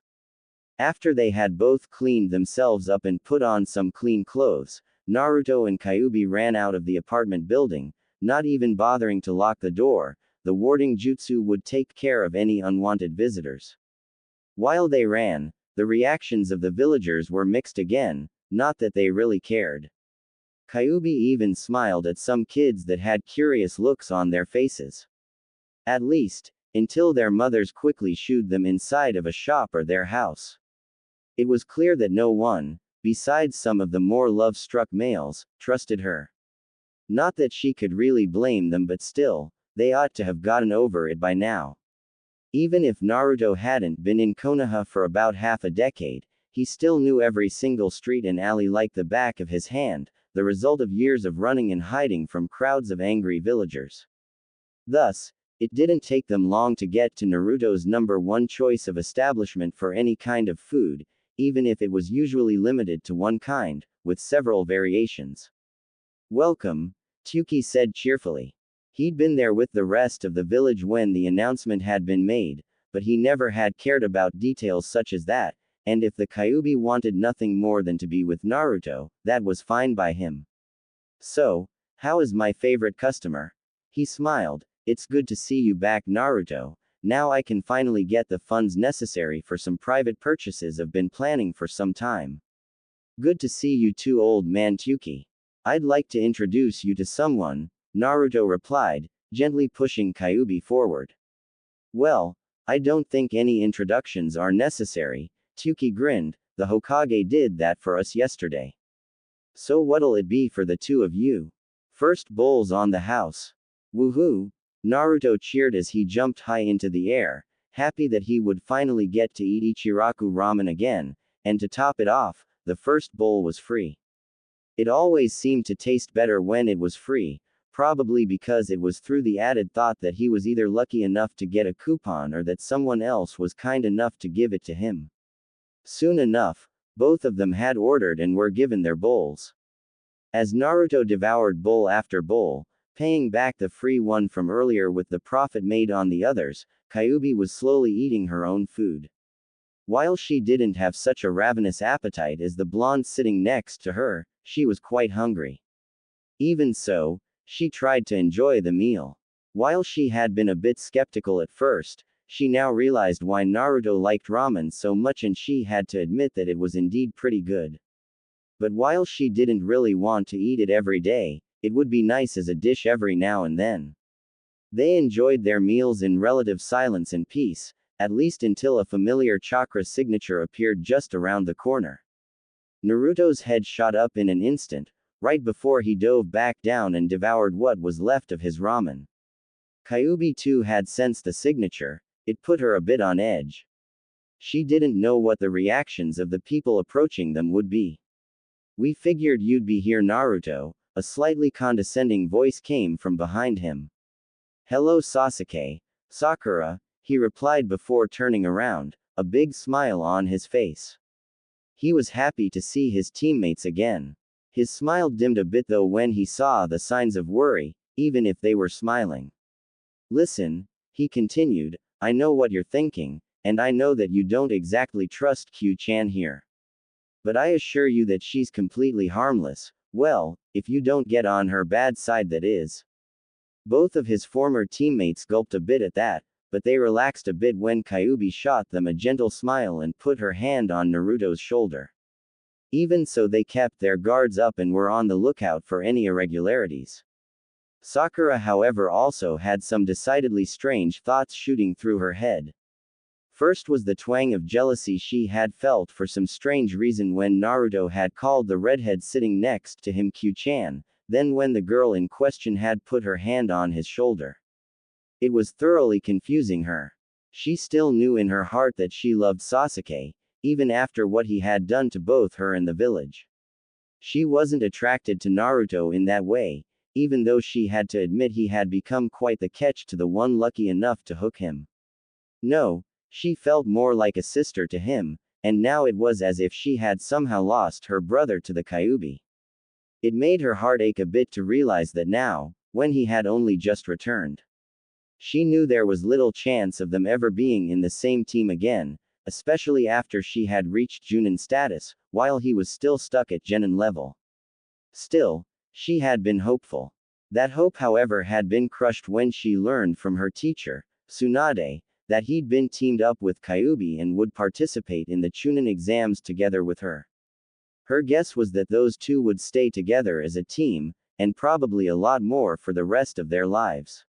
After they had both cleaned themselves up and put on some clean clothes, Naruto and Kyuubi ran out of the apartment building, not even bothering to lock the door. The warding jutsu would take care of any unwanted visitors. While they ran, the reactions of the villagers were mixed again, not that they really cared. Kyuubi even smiled at some kids that had curious looks on their faces. At least, until their mothers quickly shooed them inside of a shop or their house. It was clear that no one, besides some of the more love-struck males, trusted her. Not that she could really blame them, but still, they ought to have gotten over it by now. Even if Naruto hadn't been in Konoha for about half a decade, he still knew every single street and alley like the back of his hand, the result of years of running and hiding from crowds of angry villagers. Thus, it didn't take them long to get to Naruto's number one choice of establishment for any kind of food, even if it was usually limited to one kind, with several variations. "Welcome," Tyuki said cheerfully. He'd been there with the rest of the village when the announcement had been made, but he never had cared about details such as that, and if the Kyuubi wanted nothing more than to be with Naruto, that was fine by him. "So, how is my favorite customer?" He smiled. "It's good to see you back, Naruto. Now I can finally get the funds necessary for some private purchases I've been planning for some time." "Good to see you too, old man Tyuki. I'd like to introduce you to someone," Naruto replied, gently pushing Kyuubi forward. "Well, I don't think any introductions are necessary," Tyuki grinned. "The Hokage did that for us yesterday. So what'll it be for the two of you? First bowls on the house." "Woohoo!" Naruto cheered as he jumped high into the air, happy that he would finally get to eat Ichiraku ramen again, and to top it off, the first bowl was free. It always seemed to taste better when it was free, probably because it was through the added thought that he was either lucky enough to get a coupon or that someone else was kind enough to give it to him. Soon enough, both of them had ordered and were given their bowls. As Naruto devoured bowl after bowl, paying back the free one from earlier with the profit made on the others, Kyuubi was slowly eating her own food. While she didn't have such a ravenous appetite as the blonde sitting next to her, she was quite hungry. Even so, she tried to enjoy the meal. While she had been a bit skeptical at first, she now realized why Naruto liked ramen so much, and she had to admit that it was indeed pretty good. But while she didn't really want to eat it every day, it would be nice as a dish every now and then. They enjoyed their meals in relative silence and peace, at least until a familiar chakra signature appeared just around the corner. Naruto's head shot up in an instant, right before he dove back down and devoured what was left of his ramen. Kyuubi too had sensed the signature. It put her a bit on edge. She didn't know what the reactions of the people approaching them would be. "We figured you'd be here, Naruto," a slightly condescending voice came from behind him. "Hello, Sasuke." "Sakura," he replied before turning around, a big smile on his face. He was happy to see his teammates again. His smile dimmed a bit though when he saw the signs of worry, even if they were smiling. "Listen," he continued, "I know what you're thinking, and I know that you don't exactly trust Q-chan here. But I assure you that she's completely harmless. Well, if you don't get on her bad side, that is." Both of his former teammates gulped a bit at that, but they relaxed a bit when Kyuubi shot them a gentle smile and put her hand on Naruto's shoulder. Even so, they kept their guards up and were on the lookout for any irregularities. Sakura, however, also had some decidedly strange thoughts shooting through her head. First was the twang of jealousy she had felt for some strange reason when Naruto had called the redhead sitting next to him Q-chan, then when the girl in question had put her hand on his shoulder. It was thoroughly confusing her. She still knew in her heart that she loved Sasuke, even after what he had done to both her and the village. She wasn't attracted to Naruto in that way, even though she had to admit he had become quite the catch to the one lucky enough to hook him. No, she felt more like a sister to him, and now it was as if she had somehow lost her brother to the Kyuubi. It made her heart ache a bit to realize that now, when he had only just returned. She knew there was little chance of them ever being in the same team again, especially after she had reached Junin status, while he was still stuck at Genin level. Still, she had been hopeful. That hope, however, had been crushed when she learned from her teacher, Tsunade, that he'd been teamed up with Kyuubi and would participate in the Chunin exams together with her. Her guess was that those two would stay together as a team, and probably a lot more for the rest of their lives.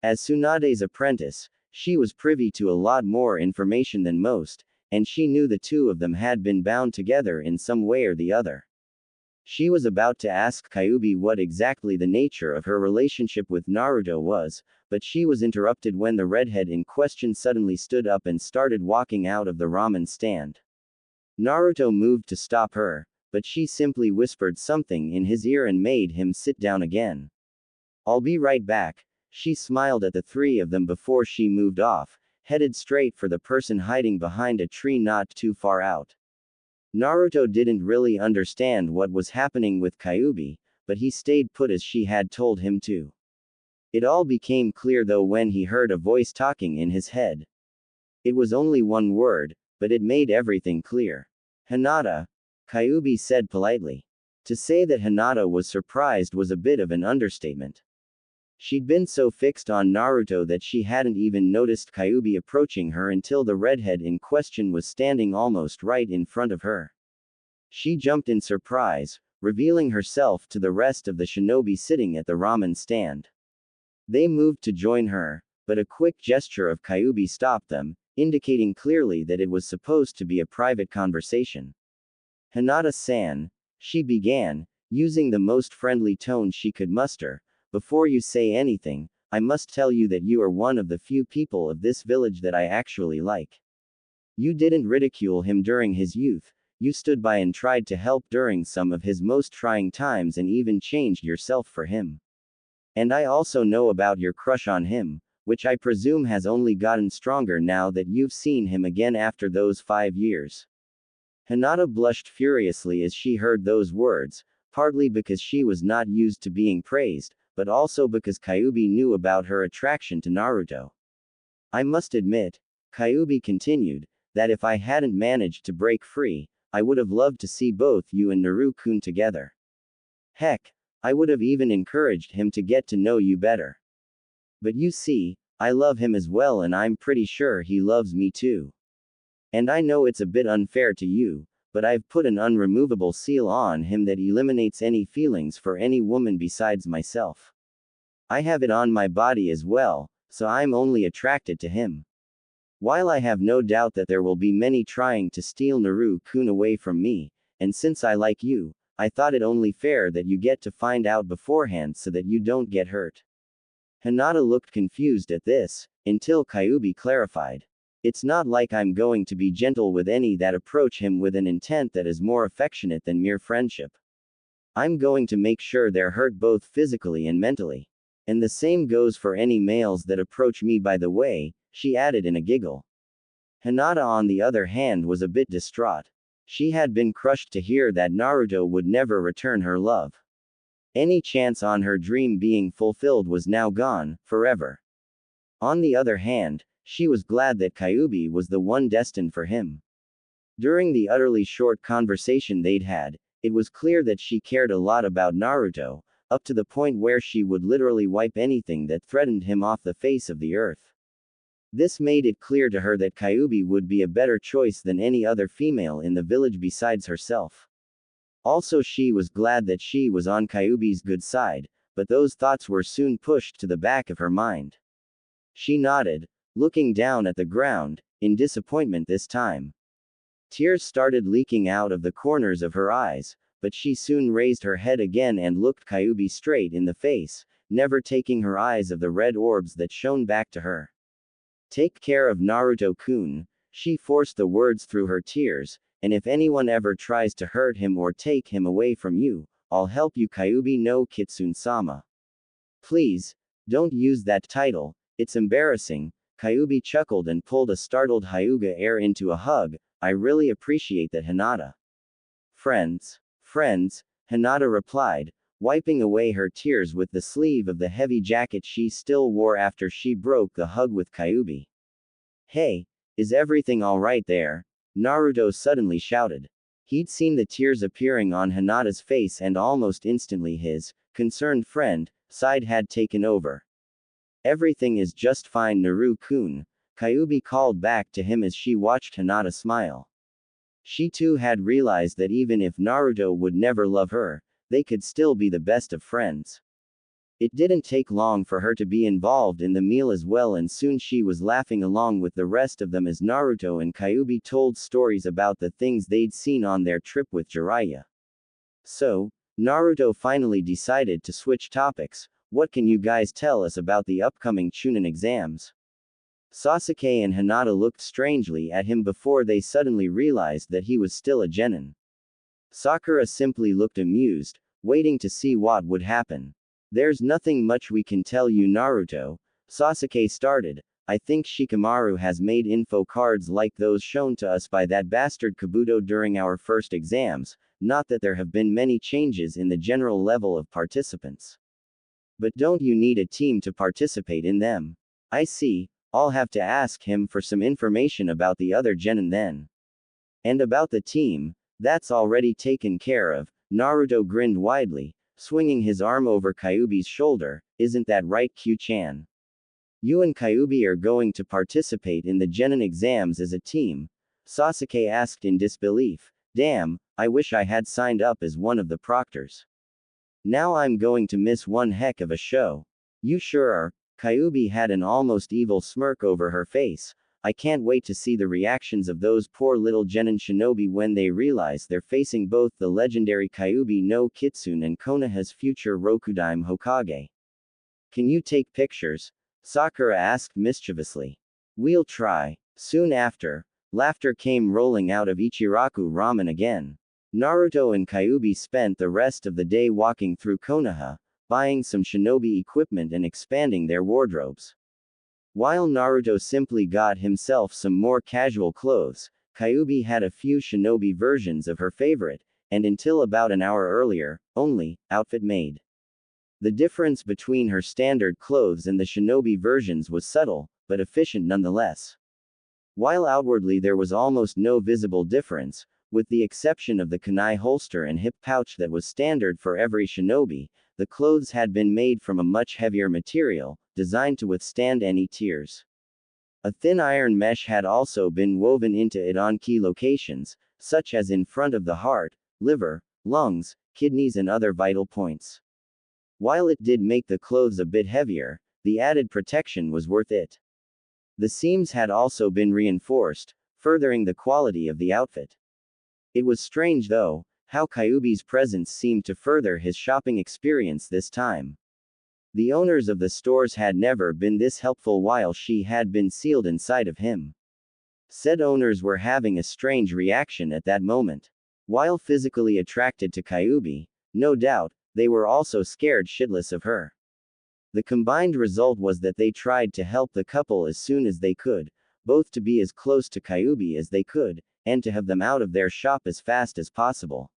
As Tsunade's apprentice, she was privy to a lot more information than most, and she knew the two of them had been bound together in some way or the other. She was about to ask Kyuubi what exactly the nature of her relationship with Naruto was, but she was interrupted when the redhead in question suddenly stood up and started walking out of the ramen stand. Naruto moved to stop her, but she simply whispered something in his ear and made him sit down again. "I'll be right back." She smiled at the three of them before she moved off, headed straight for the person hiding behind a tree not too far out. Naruto didn't really understand what was happening with Kyuubi, but he stayed put as she had told him to. It all became clear though when he heard a voice talking in his head. It was only one word, but it made everything clear. "Hinata," Kyuubi said politely. To say that Hinata was surprised was a bit of an understatement. She'd been so fixed on Naruto that she hadn't even noticed Kyuubi approaching her until the redhead in question was standing almost right in front of her. She jumped in surprise, revealing herself to the rest of the shinobi sitting at the ramen stand. They moved to join her, but a quick gesture of Kyuubi stopped them, indicating clearly that it was supposed to be a private conversation. "Hinata-san," she began, using the most friendly tone she could muster. "Before you say anything, I must tell you that you are one of the few people of this village that I actually like. You didn't ridicule him during his youth, you stood by and tried to help during some of his most trying times and even changed yourself for him. And I also know about your crush on him, which I presume has only gotten stronger now that you've seen him again after those 5 years." Hinata blushed furiously as she heard those words, partly because she was not used to being praised, but also because Kyuubi knew about her attraction to Naruto. "I must admit," Kyuubi continued, "that if I hadn't managed to break free, I would have loved to see both you and Naru-kun together. Heck, I would have even encouraged him to get to know you better. But you see, I love him as well and I'm pretty sure he loves me too. And I know it's a bit unfair to you, but I've put an unremovable seal on him that eliminates any feelings for any woman besides myself. I have it on my body as well, so I'm only attracted to him. While I have no doubt that there will be many trying to steal Naru-kun away from me, and since I like you, I thought it only fair that you get to find out beforehand so that you don't get hurt." Hinata looked confused at this, until Kyuubi clarified. "It's not like I'm going to be gentle with any that approach him with an intent that is more affectionate than mere friendship. I'm going to make sure they're hurt both physically and mentally. And the same goes for any males that approach me by the way," she added in a giggle. Hinata on the other hand was a bit distraught. She had been crushed to hear that Naruto would never return her love. Any chance on her dream being fulfilled was now gone, forever. On the other hand, she was glad that Kyuubi was the one destined for him. During the utterly short conversation they'd had, it was clear that she cared a lot about Naruto, up to the point where she would literally wipe anything that threatened him off the face of the earth. This made it clear to her that Kyuubi would be a better choice than any other female in the village besides herself. Also she was glad that she was on Kyuubi's good side, but those thoughts were soon pushed to the back of her mind. She nodded, looking down at the ground, in disappointment this time. Tears started leaking out of the corners of her eyes, but she soon raised her head again and looked Kyuubi straight in the face, never taking her eyes of the red orbs that shone back to her. "Take care of Naruto-kun," she forced the words through her tears, "and if anyone ever tries to hurt him or take him away from you, I'll help you Kyuubi no Kitsune-sama. Please, don't use that title, it's embarrassing." Kyuubi chuckled and pulled a startled Hyuga air into a hug. "I really appreciate that, Hinata." Friends, Hinata replied, wiping away her tears with the sleeve of the heavy jacket she still wore after she broke the hug with Kyuubi. "Hey, is everything alright there?" Naruto suddenly shouted. He'd seen the tears appearing on Hinata's face and almost instantly his concerned friend side had taken over. "Everything is just fine Naru-kun," Kyuubi called back to him as she watched Hinata smile. She too had realized that even if Naruto would never love her, they could still be the best of friends. It didn't take long for her to be involved in the meal as well, and soon she was laughing along with the rest of them as Naruto and Kyuubi told stories about the things they'd seen on their trip with Jiraiya. So, Naruto finally decided to switch topics. What can you guys tell us about the upcoming Chunin exams? Sasuke and Hinata looked strangely at him before they suddenly realized that he was still a genin. Sakura simply looked amused, waiting to see what would happen. There's nothing much we can tell you, Naruto, Sasuke started. I think Shikamaru has made info cards like those shown to us by that bastard Kabuto during our first exams, not that there have been many changes in the general level of participants. But don't you need a team to participate in them? I see, I'll have to ask him for some information about the other genin then. And about the team, that's already taken care of, Naruto grinned widely, swinging his arm over Kyuubi's shoulder. Isn't that right, Q-chan? You and Kyuubi are going to participate in the genin exams as a team? Sasuke asked in disbelief. Damn, I wish I had signed up as one of the proctors. Now I'm going to miss one heck of a show. You sure are. Kyuubi had an almost evil smirk over her face. I can't wait to see the reactions of those poor little genin shinobi when they realize they're facing both the legendary Kyuubi no Kitsune and Konoha's future Rokudaime Hokage. Can you take pictures? Sakura asked mischievously. We'll try. Soon after, laughter came rolling out of Ichiraku Ramen again. Naruto and Kyuubi spent the rest of the day walking through Konoha, buying some shinobi equipment and expanding their wardrobes. While Naruto simply got himself some more casual clothes, Kyuubi had a few shinobi versions of her favorite, and until about an hour earlier, only, outfit made. The difference between her standard clothes and the shinobi versions was subtle, but efficient nonetheless. While outwardly there was almost no visible difference, with the exception of the kunai holster and hip pouch that was standard for every shinobi, the clothes had been made from a much heavier material, designed to withstand any tears. A thin iron mesh had also been woven into it on key locations, such as in front of the heart, liver, lungs, kidneys and other vital points. While it did make the clothes a bit heavier, the added protection was worth it. The seams had also been reinforced, furthering the quality of the outfit. It was strange though, how Kyuubi's presence seemed to further his shopping experience this time. The owners of the stores had never been this helpful while she had been sealed inside of him. Said owners were having a strange reaction at that moment. While physically attracted to Kyuubi, no doubt, they were also scared shitless of her. The combined result was that they tried to help the couple as soon as they could, both to be as close to Kyuubi as they could, and to have them out of their shop as fast as possible.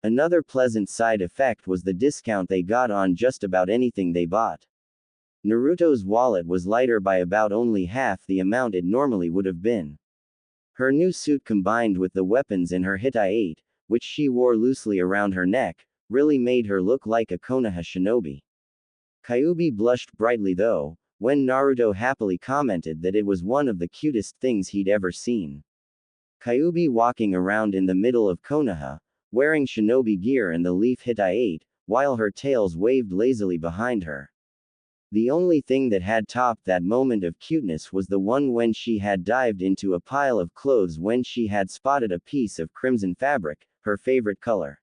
Another pleasant side effect was the discount they got on just about anything they bought. Naruto's wallet was lighter by about only half the amount it normally would have been. Her new suit combined with the weapons in her hitai, which she wore loosely around her neck, really made her look like a Konoha shinobi. Kyuubi blushed brightly though, when Naruto happily commented that it was one of the cutest things he'd ever seen. Kyuubi walking around in the middle of Konoha, wearing shinobi gear and the leaf hitai, while her tails waved lazily behind her. The only thing that had topped that moment of cuteness was the one when she had dived into a pile of clothes when she had spotted a piece of crimson fabric, her favorite color.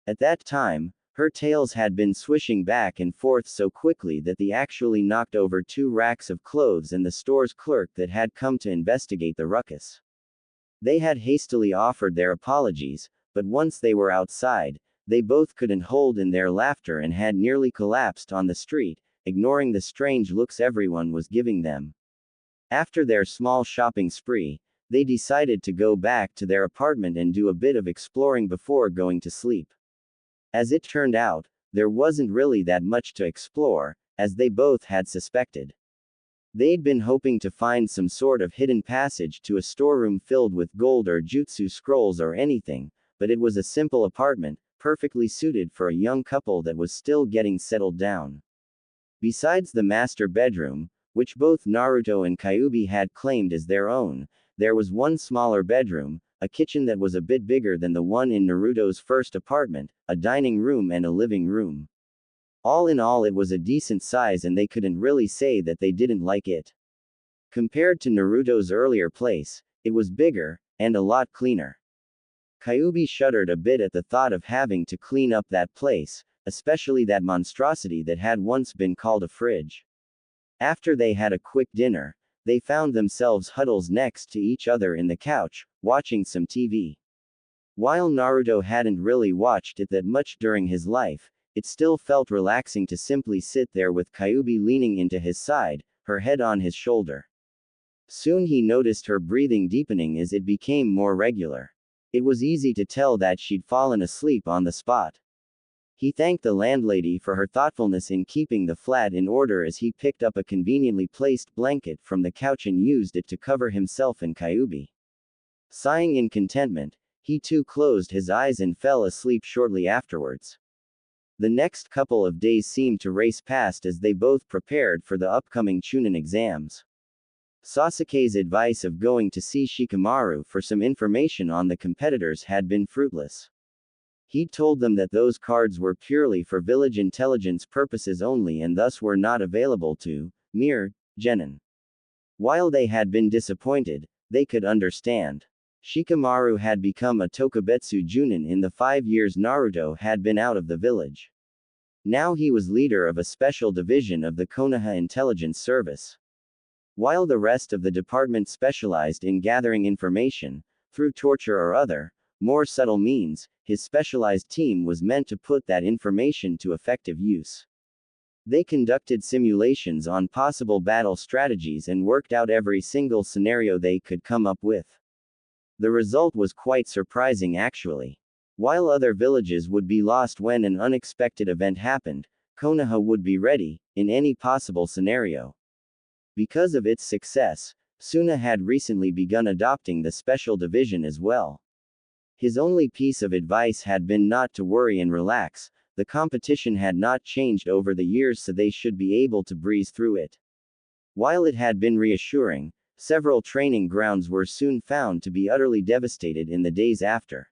At that time, her tails had been swishing back and forth so quickly that they actually knocked over 2 racks of clothes and the store's clerk that had come to investigate the ruckus. They had hastily offered their apologies, but once they were outside, they both couldn't hold in their laughter and had nearly collapsed on the street, ignoring the strange looks everyone was giving them. After their small shopping spree, they decided to go back to their apartment and do a bit of exploring before going to sleep. As it turned out, there wasn't really that much to explore, as they both had suspected. They'd been hoping to find some sort of hidden passage to a storeroom filled with gold or jutsu scrolls or anything, but it was a simple apartment, perfectly suited for a young couple that was still getting settled down. Besides the master bedroom, which both Naruto and Kyuubi had claimed as their own, there was one smaller bedroom, a kitchen that was a bit bigger than the one in Naruto's first apartment, a dining room and a living room. All in all, it was a decent size and they couldn't really say that they didn't like it. Compared to Naruto's earlier place, it was bigger, and a lot cleaner. Kyuubi shuddered a bit at the thought of having to clean up that place, especially that monstrosity that had once been called a fridge. After they had a quick dinner, they found themselves huddled next to each other in the couch, watching some TV. While Naruto hadn't really watched it that much during his life, it still felt relaxing to simply sit there with Kyuubi leaning into his side, her head on his shoulder. Soon he noticed her breathing deepening as it became more regular. It was easy to tell that she'd fallen asleep on the spot. He thanked the landlady for her thoughtfulness in keeping the flat in order as he picked up a conveniently placed blanket from the couch and used it to cover himself and Kyuubi. Sighing in contentment, he too closed his eyes and fell asleep shortly afterwards. The next couple of days seemed to race past as they both prepared for the upcoming Chunin exams. Sasuke's advice of going to see Shikamaru for some information on the competitors had been fruitless. He'd told them that those cards were purely for village intelligence purposes only and thus were not available to mere genin. While they had been disappointed, they could understand. Shikamaru had become a Tokubetsu Junin in the 5 years Naruto had been out of the village. Now he was leader of a special division of the Konoha Intelligence Service. While the rest of the department specialized in gathering information, through torture or other, more subtle means, his specialized team was meant to put that information to effective use. They conducted simulations on possible battle strategies and worked out every single scenario they could come up with. The result was quite surprising actually. While other villages would be lost when an unexpected event happened, Konoha would be ready, in any possible scenario. Because of its success, Suna had recently begun adopting the special division as well. His only piece of advice had been not to worry and relax. The competition had not changed over the years, so they should be able to breeze through it. While it had been reassuring, several training grounds were soon found to be utterly devastated in the days after.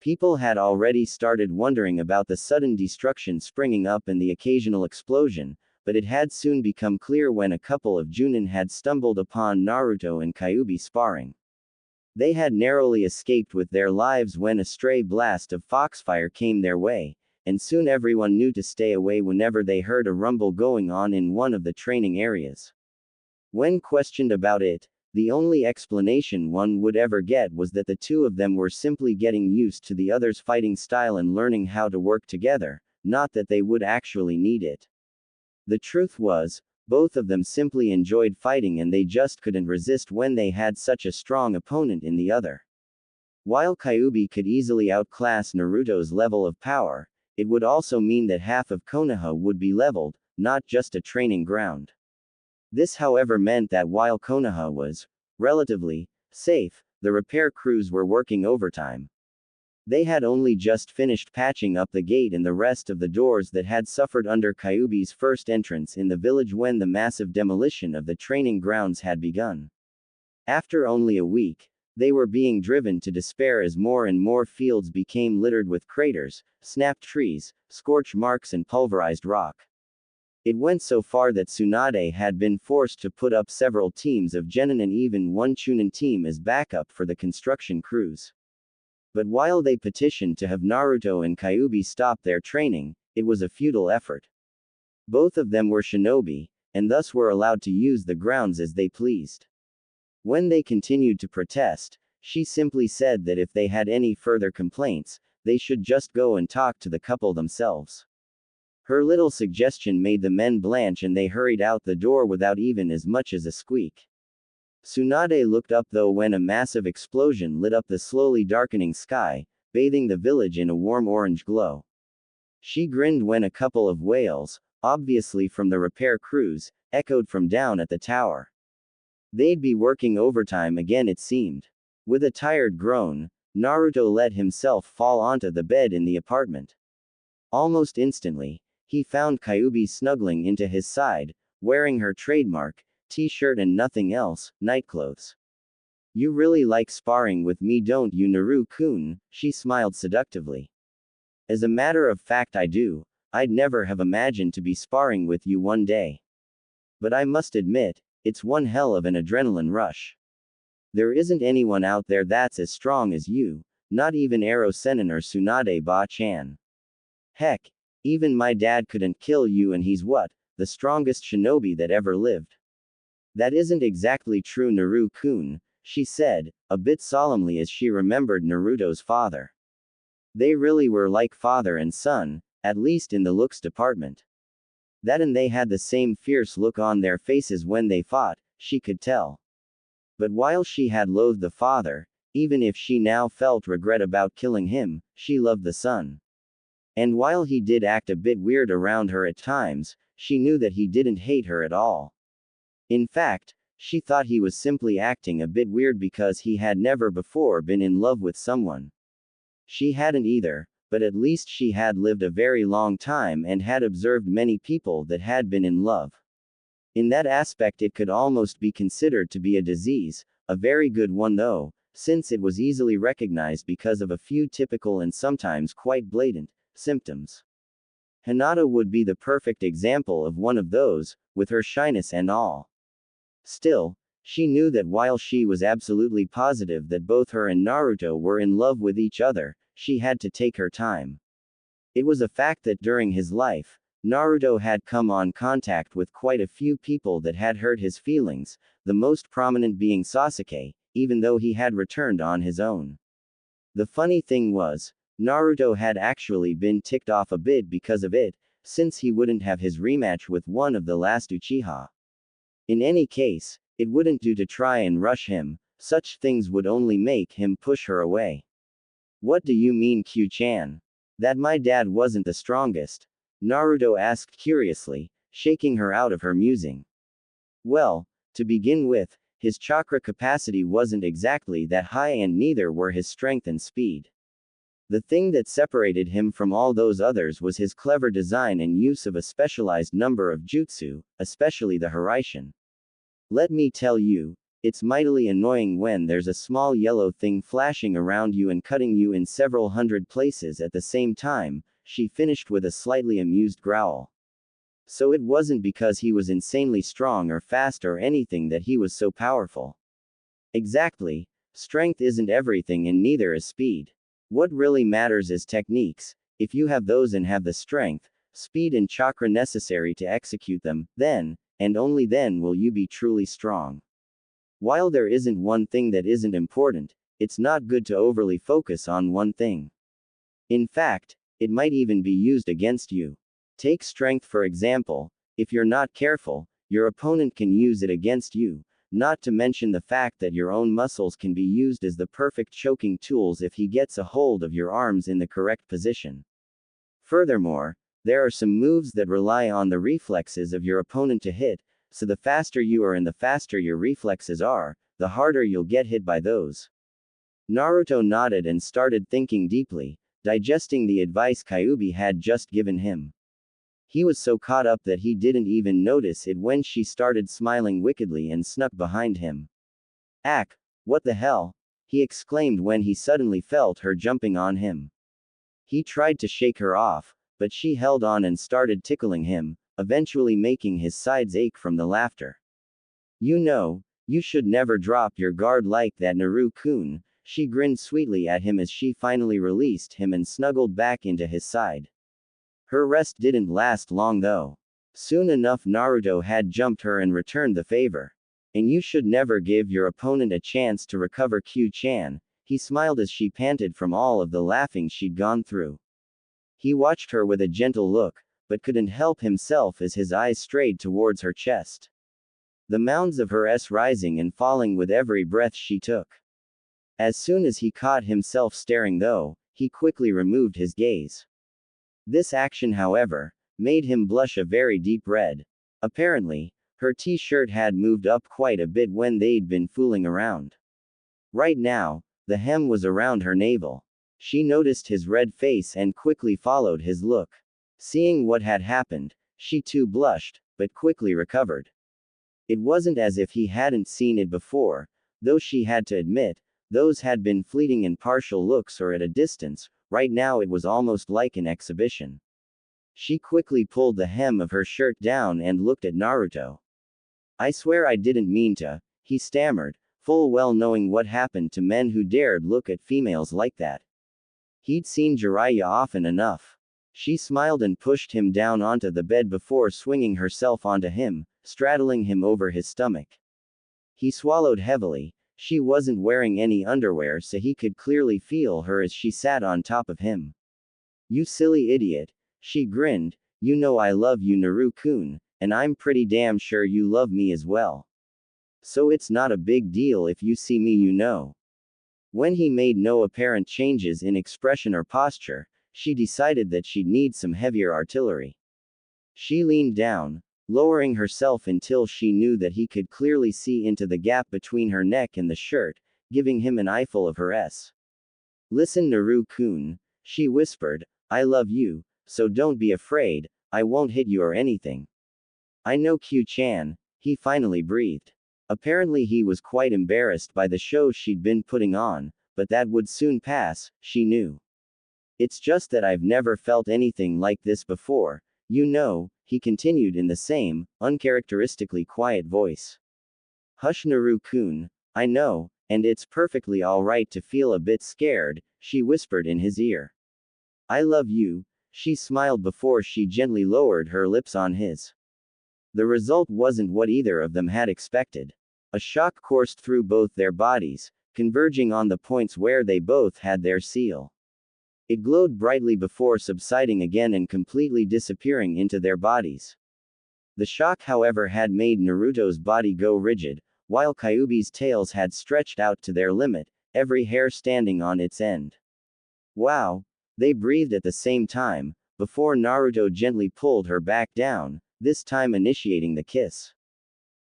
People had already started wondering about the sudden destruction springing up and the occasional explosion, but it had soon become clear when a couple of Junin had stumbled upon Naruto and Kyuubi sparring. They had narrowly escaped with their lives when a stray blast of foxfire came their way, and soon everyone knew to stay away whenever they heard a rumble going on in one of the training areas. When questioned about it, the only explanation one would ever get was that the two of them were simply getting used to the other's fighting style and learning how to work together, not that they would actually need it. The truth was, both of them simply enjoyed fighting and they just couldn't resist when they had such a strong opponent in the other. While Kyuubi could easily outclass Naruto's level of power, it would also mean that half of Konoha would be leveled, not just a training ground. This however meant that while Konoha was relatively safe, the repair crews were working overtime. They had only just finished patching up the gate and the rest of the doors that had suffered under Kyuubi's first entrance in the village when the massive demolition of the training grounds had begun. After only a week, they were being driven to despair as more and more fields became littered with craters, snapped trees, scorch marks and pulverized rock. It went so far that Tsunade had been forced to put up several teams of genin and even one Chunin team as backup for the construction crews. But while they petitioned to have Naruto and Kyuubi stop their training, it was a futile effort. Both of them were shinobi, and thus were allowed to use the grounds as they pleased. When they continued to protest, she simply said that if they had any further complaints, they should just go and talk to the couple themselves. Her little suggestion made the men blanch and they hurried out the door without even as much as a squeak. Tsunade looked up though when a massive explosion lit up the slowly darkening sky, bathing the village in a warm orange glow. She grinned when a couple of wails, obviously from the repair crews, echoed from down at the tower. They'd be working overtime again it seemed. With a tired groan, Naruto let himself fall onto the bed in the apartment. Almost instantly, he found Kyuubi snuggling into his side, wearing her trademark t-shirt and nothing else, nightclothes. You really like sparring with me don't you Naru-kun? She smiled seductively. As a matter of fact I do, I'd never have imagined to be sparring with you one day. But I must admit, it's one hell of an adrenaline rush. There isn't anyone out there that's as strong as you, not even Ero Sennin or Tsunade Ba-chan. Heck, even my dad couldn't kill you, and he's what? The strongest shinobi that ever lived. That isn't exactly true, Naru-kun, she said, a bit solemnly as she remembered Naruto's father. They really were like father and son, at least in the looks department. That, and they had the same fierce look on their faces when they fought, she could tell. But while she had loathed the father, even if she now felt regret about killing him, she loved the son. And while he did act a bit weird around her at times, she knew that he didn't hate her at all. In fact, she thought he was simply acting a bit weird because he had never before been in love with someone. She hadn't either, but at least she had lived a very long time and had observed many people that had been in love. In that aspect, it could almost be considered to be a disease, a very good one though, since it was easily recognized because of a few typical and sometimes quite blatant symptoms. Hinata would be the perfect example of one of those, with her shyness and all. Still, she knew that while she was absolutely positive that both her and Naruto were in love with each other, she had to take her time. It was a fact that during his life, Naruto had come on contact with quite a few people that had hurt his feelings, the most prominent being Sasuke, even though he had returned on his own. The funny thing was, Naruto had actually been ticked off a bit because of it, since he wouldn't have his rematch with one of the last Uchiha. In any case, it wouldn't do to try and rush him, such things would only make him push her away. What do you mean, Q-chan? That my dad wasn't the strongest? Naruto asked curiously, shaking her out of her musing. Well, to begin with, his chakra capacity wasn't exactly that high, and neither were his strength and speed. The thing that separated him from all those others was his clever design and use of a specialized number of jutsu, especially the Hiraishin. Let me tell you, it's mightily annoying when there's a small yellow thing flashing around you and cutting you in several hundred places at the same time, she finished with a slightly amused growl. So it wasn't because he was insanely strong or fast or anything that he was so powerful. Exactly, strength isn't everything and neither is speed. What really matters is techniques. If you have those and have the strength, speed and chakra necessary to execute them, then, and only then will you be truly strong. While there isn't one thing that isn't important, it's not good to overly focus on one thing. In fact, it might even be used against you. Take strength for example. If you're not careful, your opponent can use it against you, not to mention the fact that your own muscles can be used as the perfect choking tools if he gets a hold of your arms in the correct position. Furthermore, there are some moves that rely on the reflexes of your opponent to hit, so the faster you are and the faster your reflexes are, the harder you'll get hit by those. Naruto nodded and started thinking deeply, digesting the advice Kyuubi had just given him. He was so caught up that he didn't even notice it when she started smiling wickedly and snuck behind him. Ack, what the hell? He exclaimed when he suddenly felt her jumping on him. He tried to shake her off, but she held on and started tickling him, eventually making his sides ache from the laughter. You know, you should never drop your guard like that, Naru-kun, she grinned sweetly at him as she finally released him and snuggled back into his side. Her rest didn't last long though. Soon enough Naruto had jumped her and returned the favor. And you should never give your opponent a chance to recover, Q-chan, he smiled as she panted from all of the laughing she'd gone through. He watched her with a gentle look, but couldn't help himself as his eyes strayed towards her chest. The mounds of her S rising and falling with every breath she took. As soon as he caught himself staring though, he quickly removed his gaze. This action, however, made him blush a very deep red. Apparently, her t-shirt had moved up quite a bit when they'd been fooling around. Right now, the hem was around her navel. She noticed his red face and quickly followed his look. Seeing what had happened, she too blushed, but quickly recovered. It wasn't as if he hadn't seen it before, though she had to admit, those had been fleeting and partial looks or at a distance. Right now it was almost like an exhibition. She quickly pulled the hem of her shirt down and looked at Naruto. I swear I didn't mean to, he stammered, full well knowing what happened to men who dared look at females like that. He'd seen Jiraiya often enough. She smiled and pushed him down onto the bed before swinging herself onto him, straddling him over his stomach. He swallowed heavily. She wasn't wearing any underwear, so he could clearly feel her as she sat on top of him. You silly idiot. She grinned. You know I love you, Naru-kun, and I'm pretty damn sure you love me as well. So it's not a big deal if you see me, you know. When he made no apparent changes in expression or posture, she decided that she'd need some heavier artillery. She leaned down, lowering herself until she knew that he could clearly see into the gap between her neck and the shirt, giving him an eyeful of her s. Listen, Naru-kun, she whispered, I love you, so don't be afraid, I won't hit you or anything. I know, Q-chan, he finally breathed. Apparently he was quite embarrassed by the show she'd been putting on, but that would soon pass, she knew. It's just that I've never felt anything like this before, you know, he continued in the same, uncharacteristically quiet voice. Hush, Naru-kun, I know, and it's perfectly alright to feel a bit scared, she whispered in his ear. I love you, she smiled before she gently lowered her lips on his. The result wasn't what either of them had expected. A shock coursed through both their bodies, converging on the points where they both had their seal. It glowed brightly before subsiding again and completely disappearing into their bodies. The shock, however, had made Naruto's body go rigid, while Kyuubi's tails had stretched out to their limit, every hair standing on its end. Wow! They breathed at the same time, before Naruto gently pulled her back down, this time initiating the kiss.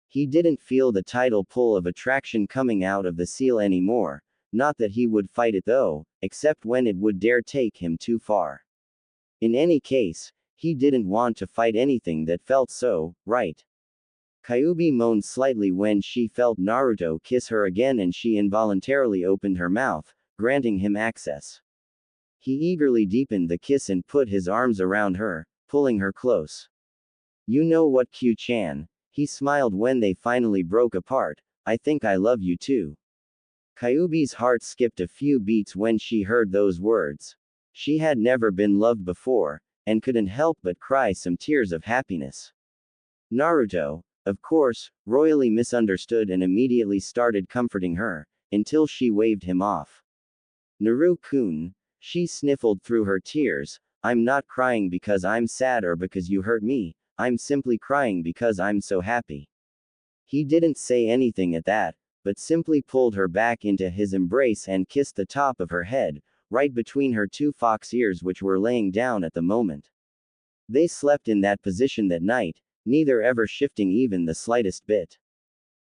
He didn't feel the tidal pull of attraction coming out of the seal anymore, not that he would fight it though, except when it would dare take him too far. In any case, he didn't want to fight anything that felt so right. Kyuubi moaned slightly when she felt Naruto kiss her again, and she involuntarily opened her mouth, granting him access. He eagerly deepened the kiss and put his arms around her, pulling her close. You know what, Q-chan, he smiled when they finally broke apart, I think I love you too. Kyuubi's heart skipped a few beats when she heard those words. She had never been loved before, and couldn't help but cry some tears of happiness. Naruto, of course, royally misunderstood and immediately started comforting her, until she waved him off. Naru-kun, she sniffled through her tears, I'm not crying because I'm sad or because you hurt me, I'm simply crying because I'm so happy. He didn't say anything at that, but simply pulled her back into his embrace and kissed the top of her head, right between her two fox ears which were laying down at the moment. They slept in that position that night, neither ever shifting even the slightest bit.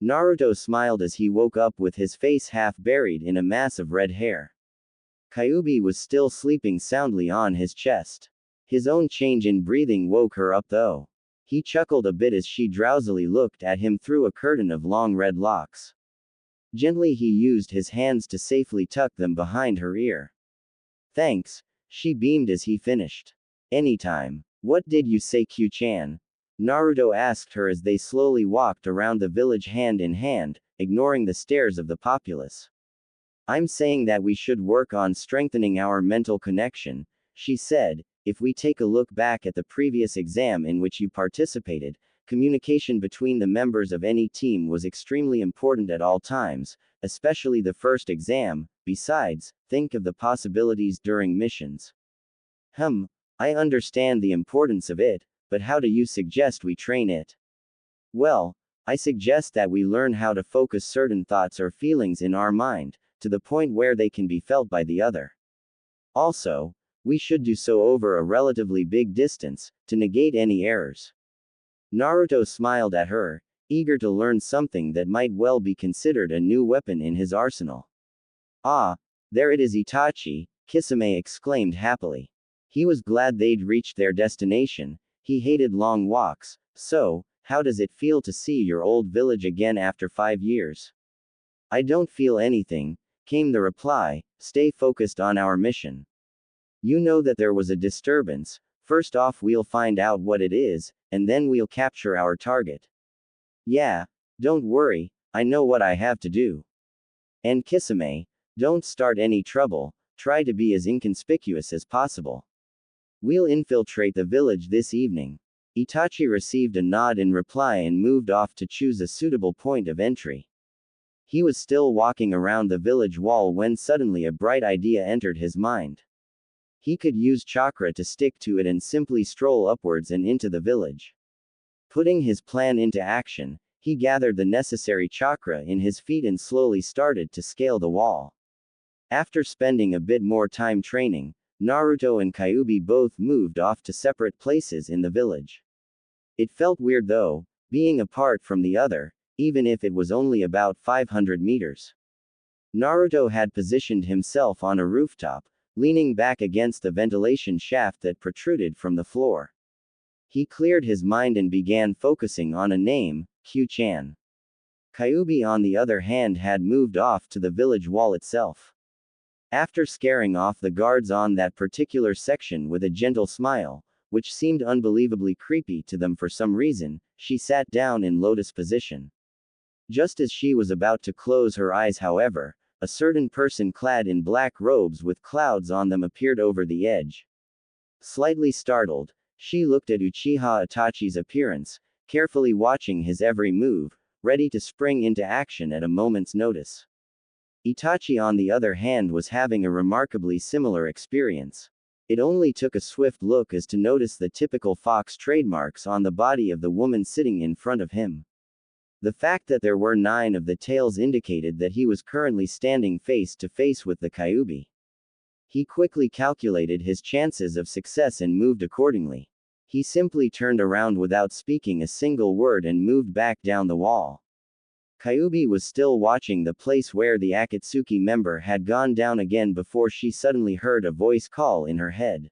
Naruto smiled as he woke up with his face half buried in a mass of red hair. Kyuubi was still sleeping soundly on his chest. His own change in breathing woke her up though. He chuckled a bit as she drowsily looked at him through a curtain of long red locks. Gently he used his hands to safely tuck them behind her ear. Thanks, she beamed as he finished. Anytime. What did you say, Q-chan? Naruto asked her as they slowly walked around the village hand in hand, ignoring the stares of the populace. I'm saying that we should work on strengthening our mental connection, she said. If we take a look back at the previous exam in which you participated, communication between the members of any team was extremely important at all times, especially the first exam. Besides, think of the possibilities during missions. I understand the importance of it, but how do you suggest we train it? Well, I suggest that we learn how to focus certain thoughts or feelings in our mind, to the point where they can be felt by the other. Also, we should do so over a relatively big distance, to negate any errors. Naruto smiled at her, eager to learn something that might well be considered a new weapon in his arsenal. Ah, there it is, Itachi, Kisame exclaimed happily. He was glad they'd reached their destination. He hated long walks. So, how does it feel to see your old village again after 5 years? I don't feel anything, came the reply. Stay focused on our mission. You know that there was a disturbance. First off, we'll find out what it is, and then we'll capture our target. Yeah, don't worry, I know what I have to do. And Kisame, don't start any trouble, try to be as inconspicuous as possible. We'll infiltrate the village this evening. Itachi received a nod in reply and moved off to choose a suitable point of entry. He was still walking around the village wall when suddenly a bright idea entered his mind. He could use chakra to stick to it and simply stroll upwards and into the village. Putting his plan into action, he gathered the necessary chakra in his feet and slowly started to scale the wall. After spending a bit more time training, Naruto and Kyuubi both moved off to separate places in the village. It felt weird though, being apart from the other, even if it was only about 500 meters. Naruto had positioned himself on a rooftop, leaning back against the ventilation shaft that protruded from the floor. He cleared his mind and began focusing on a name, Q-chan. Kyuubi on the other hand had moved off to the village wall itself. After scaring off the guards on that particular section with a gentle smile, which seemed unbelievably creepy to them for some reason, she sat down in lotus position. Just as she was about to close her eyes, however, a certain person clad in black robes with clouds on them appeared over the edge. Slightly startled, she looked at Uchiha Itachi's appearance, carefully watching his every move, ready to spring into action at a moment's notice. Itachi on the other hand was having a remarkably similar experience. It only took a swift look as to notice the typical fox trademarks on the body of the woman sitting in front of him. The fact that there were 9 of the tails indicated that he was currently standing face to face with the Kyuubi. He quickly calculated his chances of success and moved accordingly. He simply turned around without speaking a single word and moved back down the wall. Kyuubi was still watching the place where the Akatsuki member had gone down again before she suddenly heard a voice call in her head.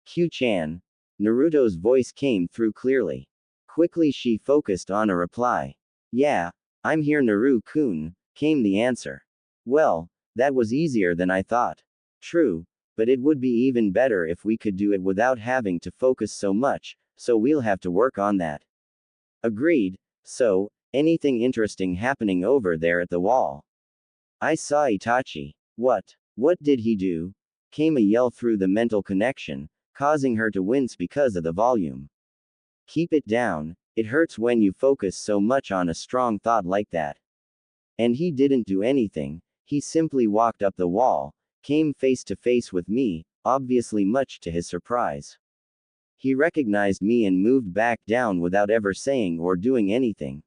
Q-chan. Naruto's voice came through clearly. Quickly she focused on a reply. Yeah, I'm here Naru-kun, came the answer. Well, that was easier than I thought. True, but it would be even better if we could do it without having to focus so much, so we'll have to work on that. Agreed. So, anything interesting happening over there at the wall? I saw Itachi. What did he do? Came a yell through the mental connection, causing her to wince because of the volume. Keep it down, it hurts when you focus so much on a strong thought like that. And he didn't do anything, he simply walked up the wall, came face to face with me, obviously much to his surprise. He recognized me and moved back down without ever saying or doing anything.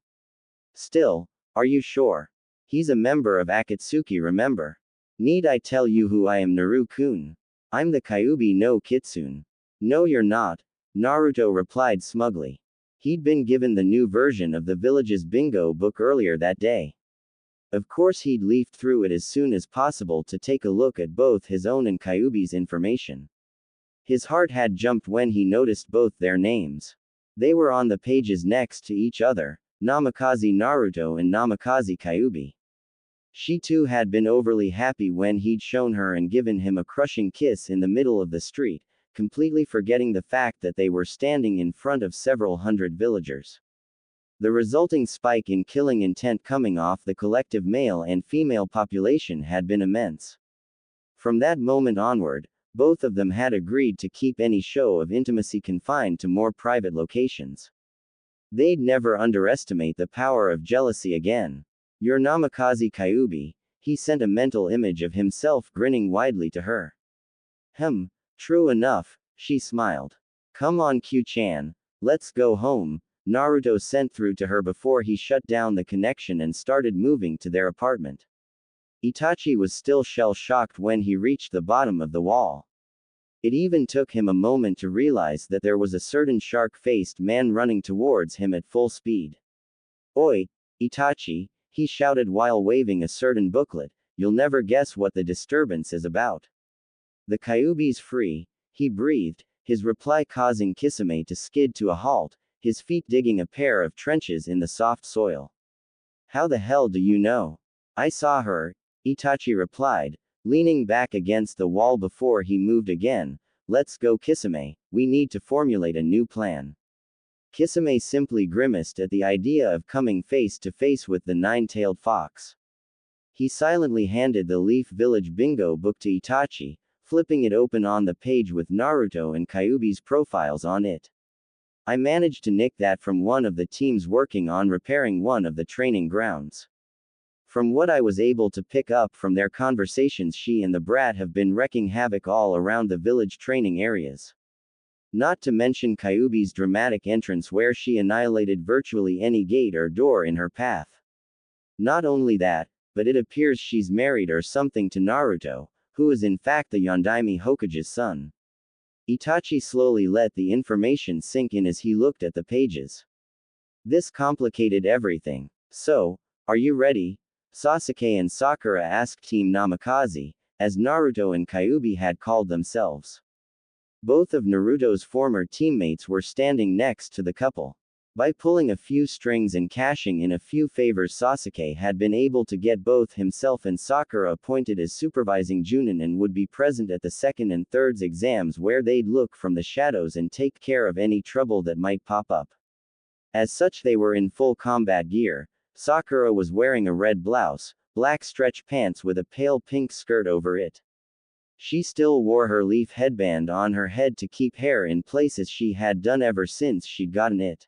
Still, are you sure? He's a member of Akatsuki, remember? Need I tell you who I am, Naru-kun? I'm the Kyuubi no Kitsune. No, you're not, Naruto replied smugly. He'd been given the new version of the village's bingo book earlier that day. Of course he'd leafed through it as soon as possible to take a look at both his own and Kyuubi's information. His heart had jumped when he noticed both their names. They were on the pages next to each other, Namikaze Naruto and Namikaze Kyuubi. She too had been overly happy when he'd shown her and given him a crushing kiss in the middle of the street, completely forgetting the fact that they were standing in front of several hundred villagers. The resulting spike in killing intent coming off the collective male and female population had been immense. From that moment onward, both of them had agreed to keep any show of intimacy confined to more private locations. They'd never underestimate the power of jealousy again. Your Namikaze Kyuubi, he sent a mental image of himself grinning widely to her. True enough, she smiled. Come on Q-chan, let's go home, Naruto sent through to her before he shut down the connection and started moving to their apartment. Itachi was still shell-shocked when he reached the bottom of the wall. It even took him a moment to realize that there was a certain shark-faced man running towards him at full speed. Oi, Itachi, he shouted while waving a certain booklet, you'll never guess what the disturbance is about. The Kyuubi's free, he breathed, his reply causing Kisame to skid to a halt, his feet digging a pair of trenches in the soft soil. How the hell do you know? I saw her, Itachi replied, leaning back against the wall before he moved again, Let's go Kisame, we need to formulate a new plan. Kisame simply grimaced at the idea of coming face to face with the nine-tailed fox. He silently handed the Leaf Village bingo book to Itachi, flipping it open on the page with Naruto and Kyuubi's profiles on it. I managed to nick that from one of the teams working on repairing one of the training grounds. From what I was able to pick up from their conversations, she and the brat have been wreaking havoc all around the village training areas. Not to mention Kyuubi's dramatic entrance where she annihilated virtually any gate or door in her path. Not only that, but it appears she's married or something to Naruto, who is in fact the Yondaime Hokage's son. Itachi slowly let the information sink in as he looked at the pages. This complicated everything. So, are you ready? Sasuke and Sakura asked Team Namikaze, as Naruto and Kyuubi had called themselves. Both of Naruto's former teammates were standing next to the couple. By pulling a few strings and cashing in a few favors, Sasuke had been able to get both himself and Sakura appointed as supervising Junin and would be present at the second and third exams where they'd look from the shadows and take care of any trouble that might pop up. As such, they were in full combat gear. Sakura was wearing a red blouse, black stretch pants with a pale pink skirt over it. She still wore her leaf headband on her head to keep hair in place as she had done ever since she'd gotten it.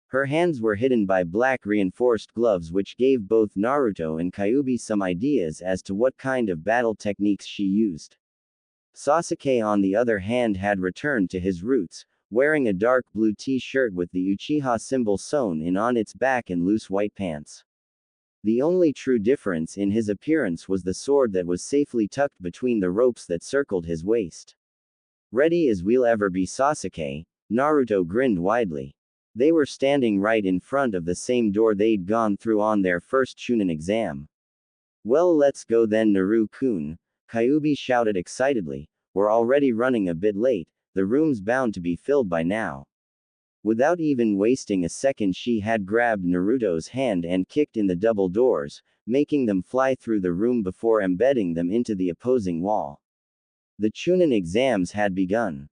Her hands were hidden by black reinforced gloves which gave both Naruto and Kyuubi some ideas as to what kind of battle techniques she used. Sasuke on the other hand had returned to his roots, wearing a dark blue t-shirt with the Uchiha symbol sewn in on its back and loose white pants. The only true difference in his appearance was the sword that was safely tucked between the ropes that circled his waist. Ready as we'll ever be, Sasuke, Naruto grinned widely. They were standing right in front of the same door they'd gone through on their first Chunin exam. Well, let's go then, Naru-kun, Kyuubi shouted excitedly. We're already running a bit late, the room's bound to be filled by now. Without even wasting a second, she had grabbed Naruto's hand and kicked in the double doors, making them fly through the room before embedding them into the opposing wall. The Chunin exams had begun.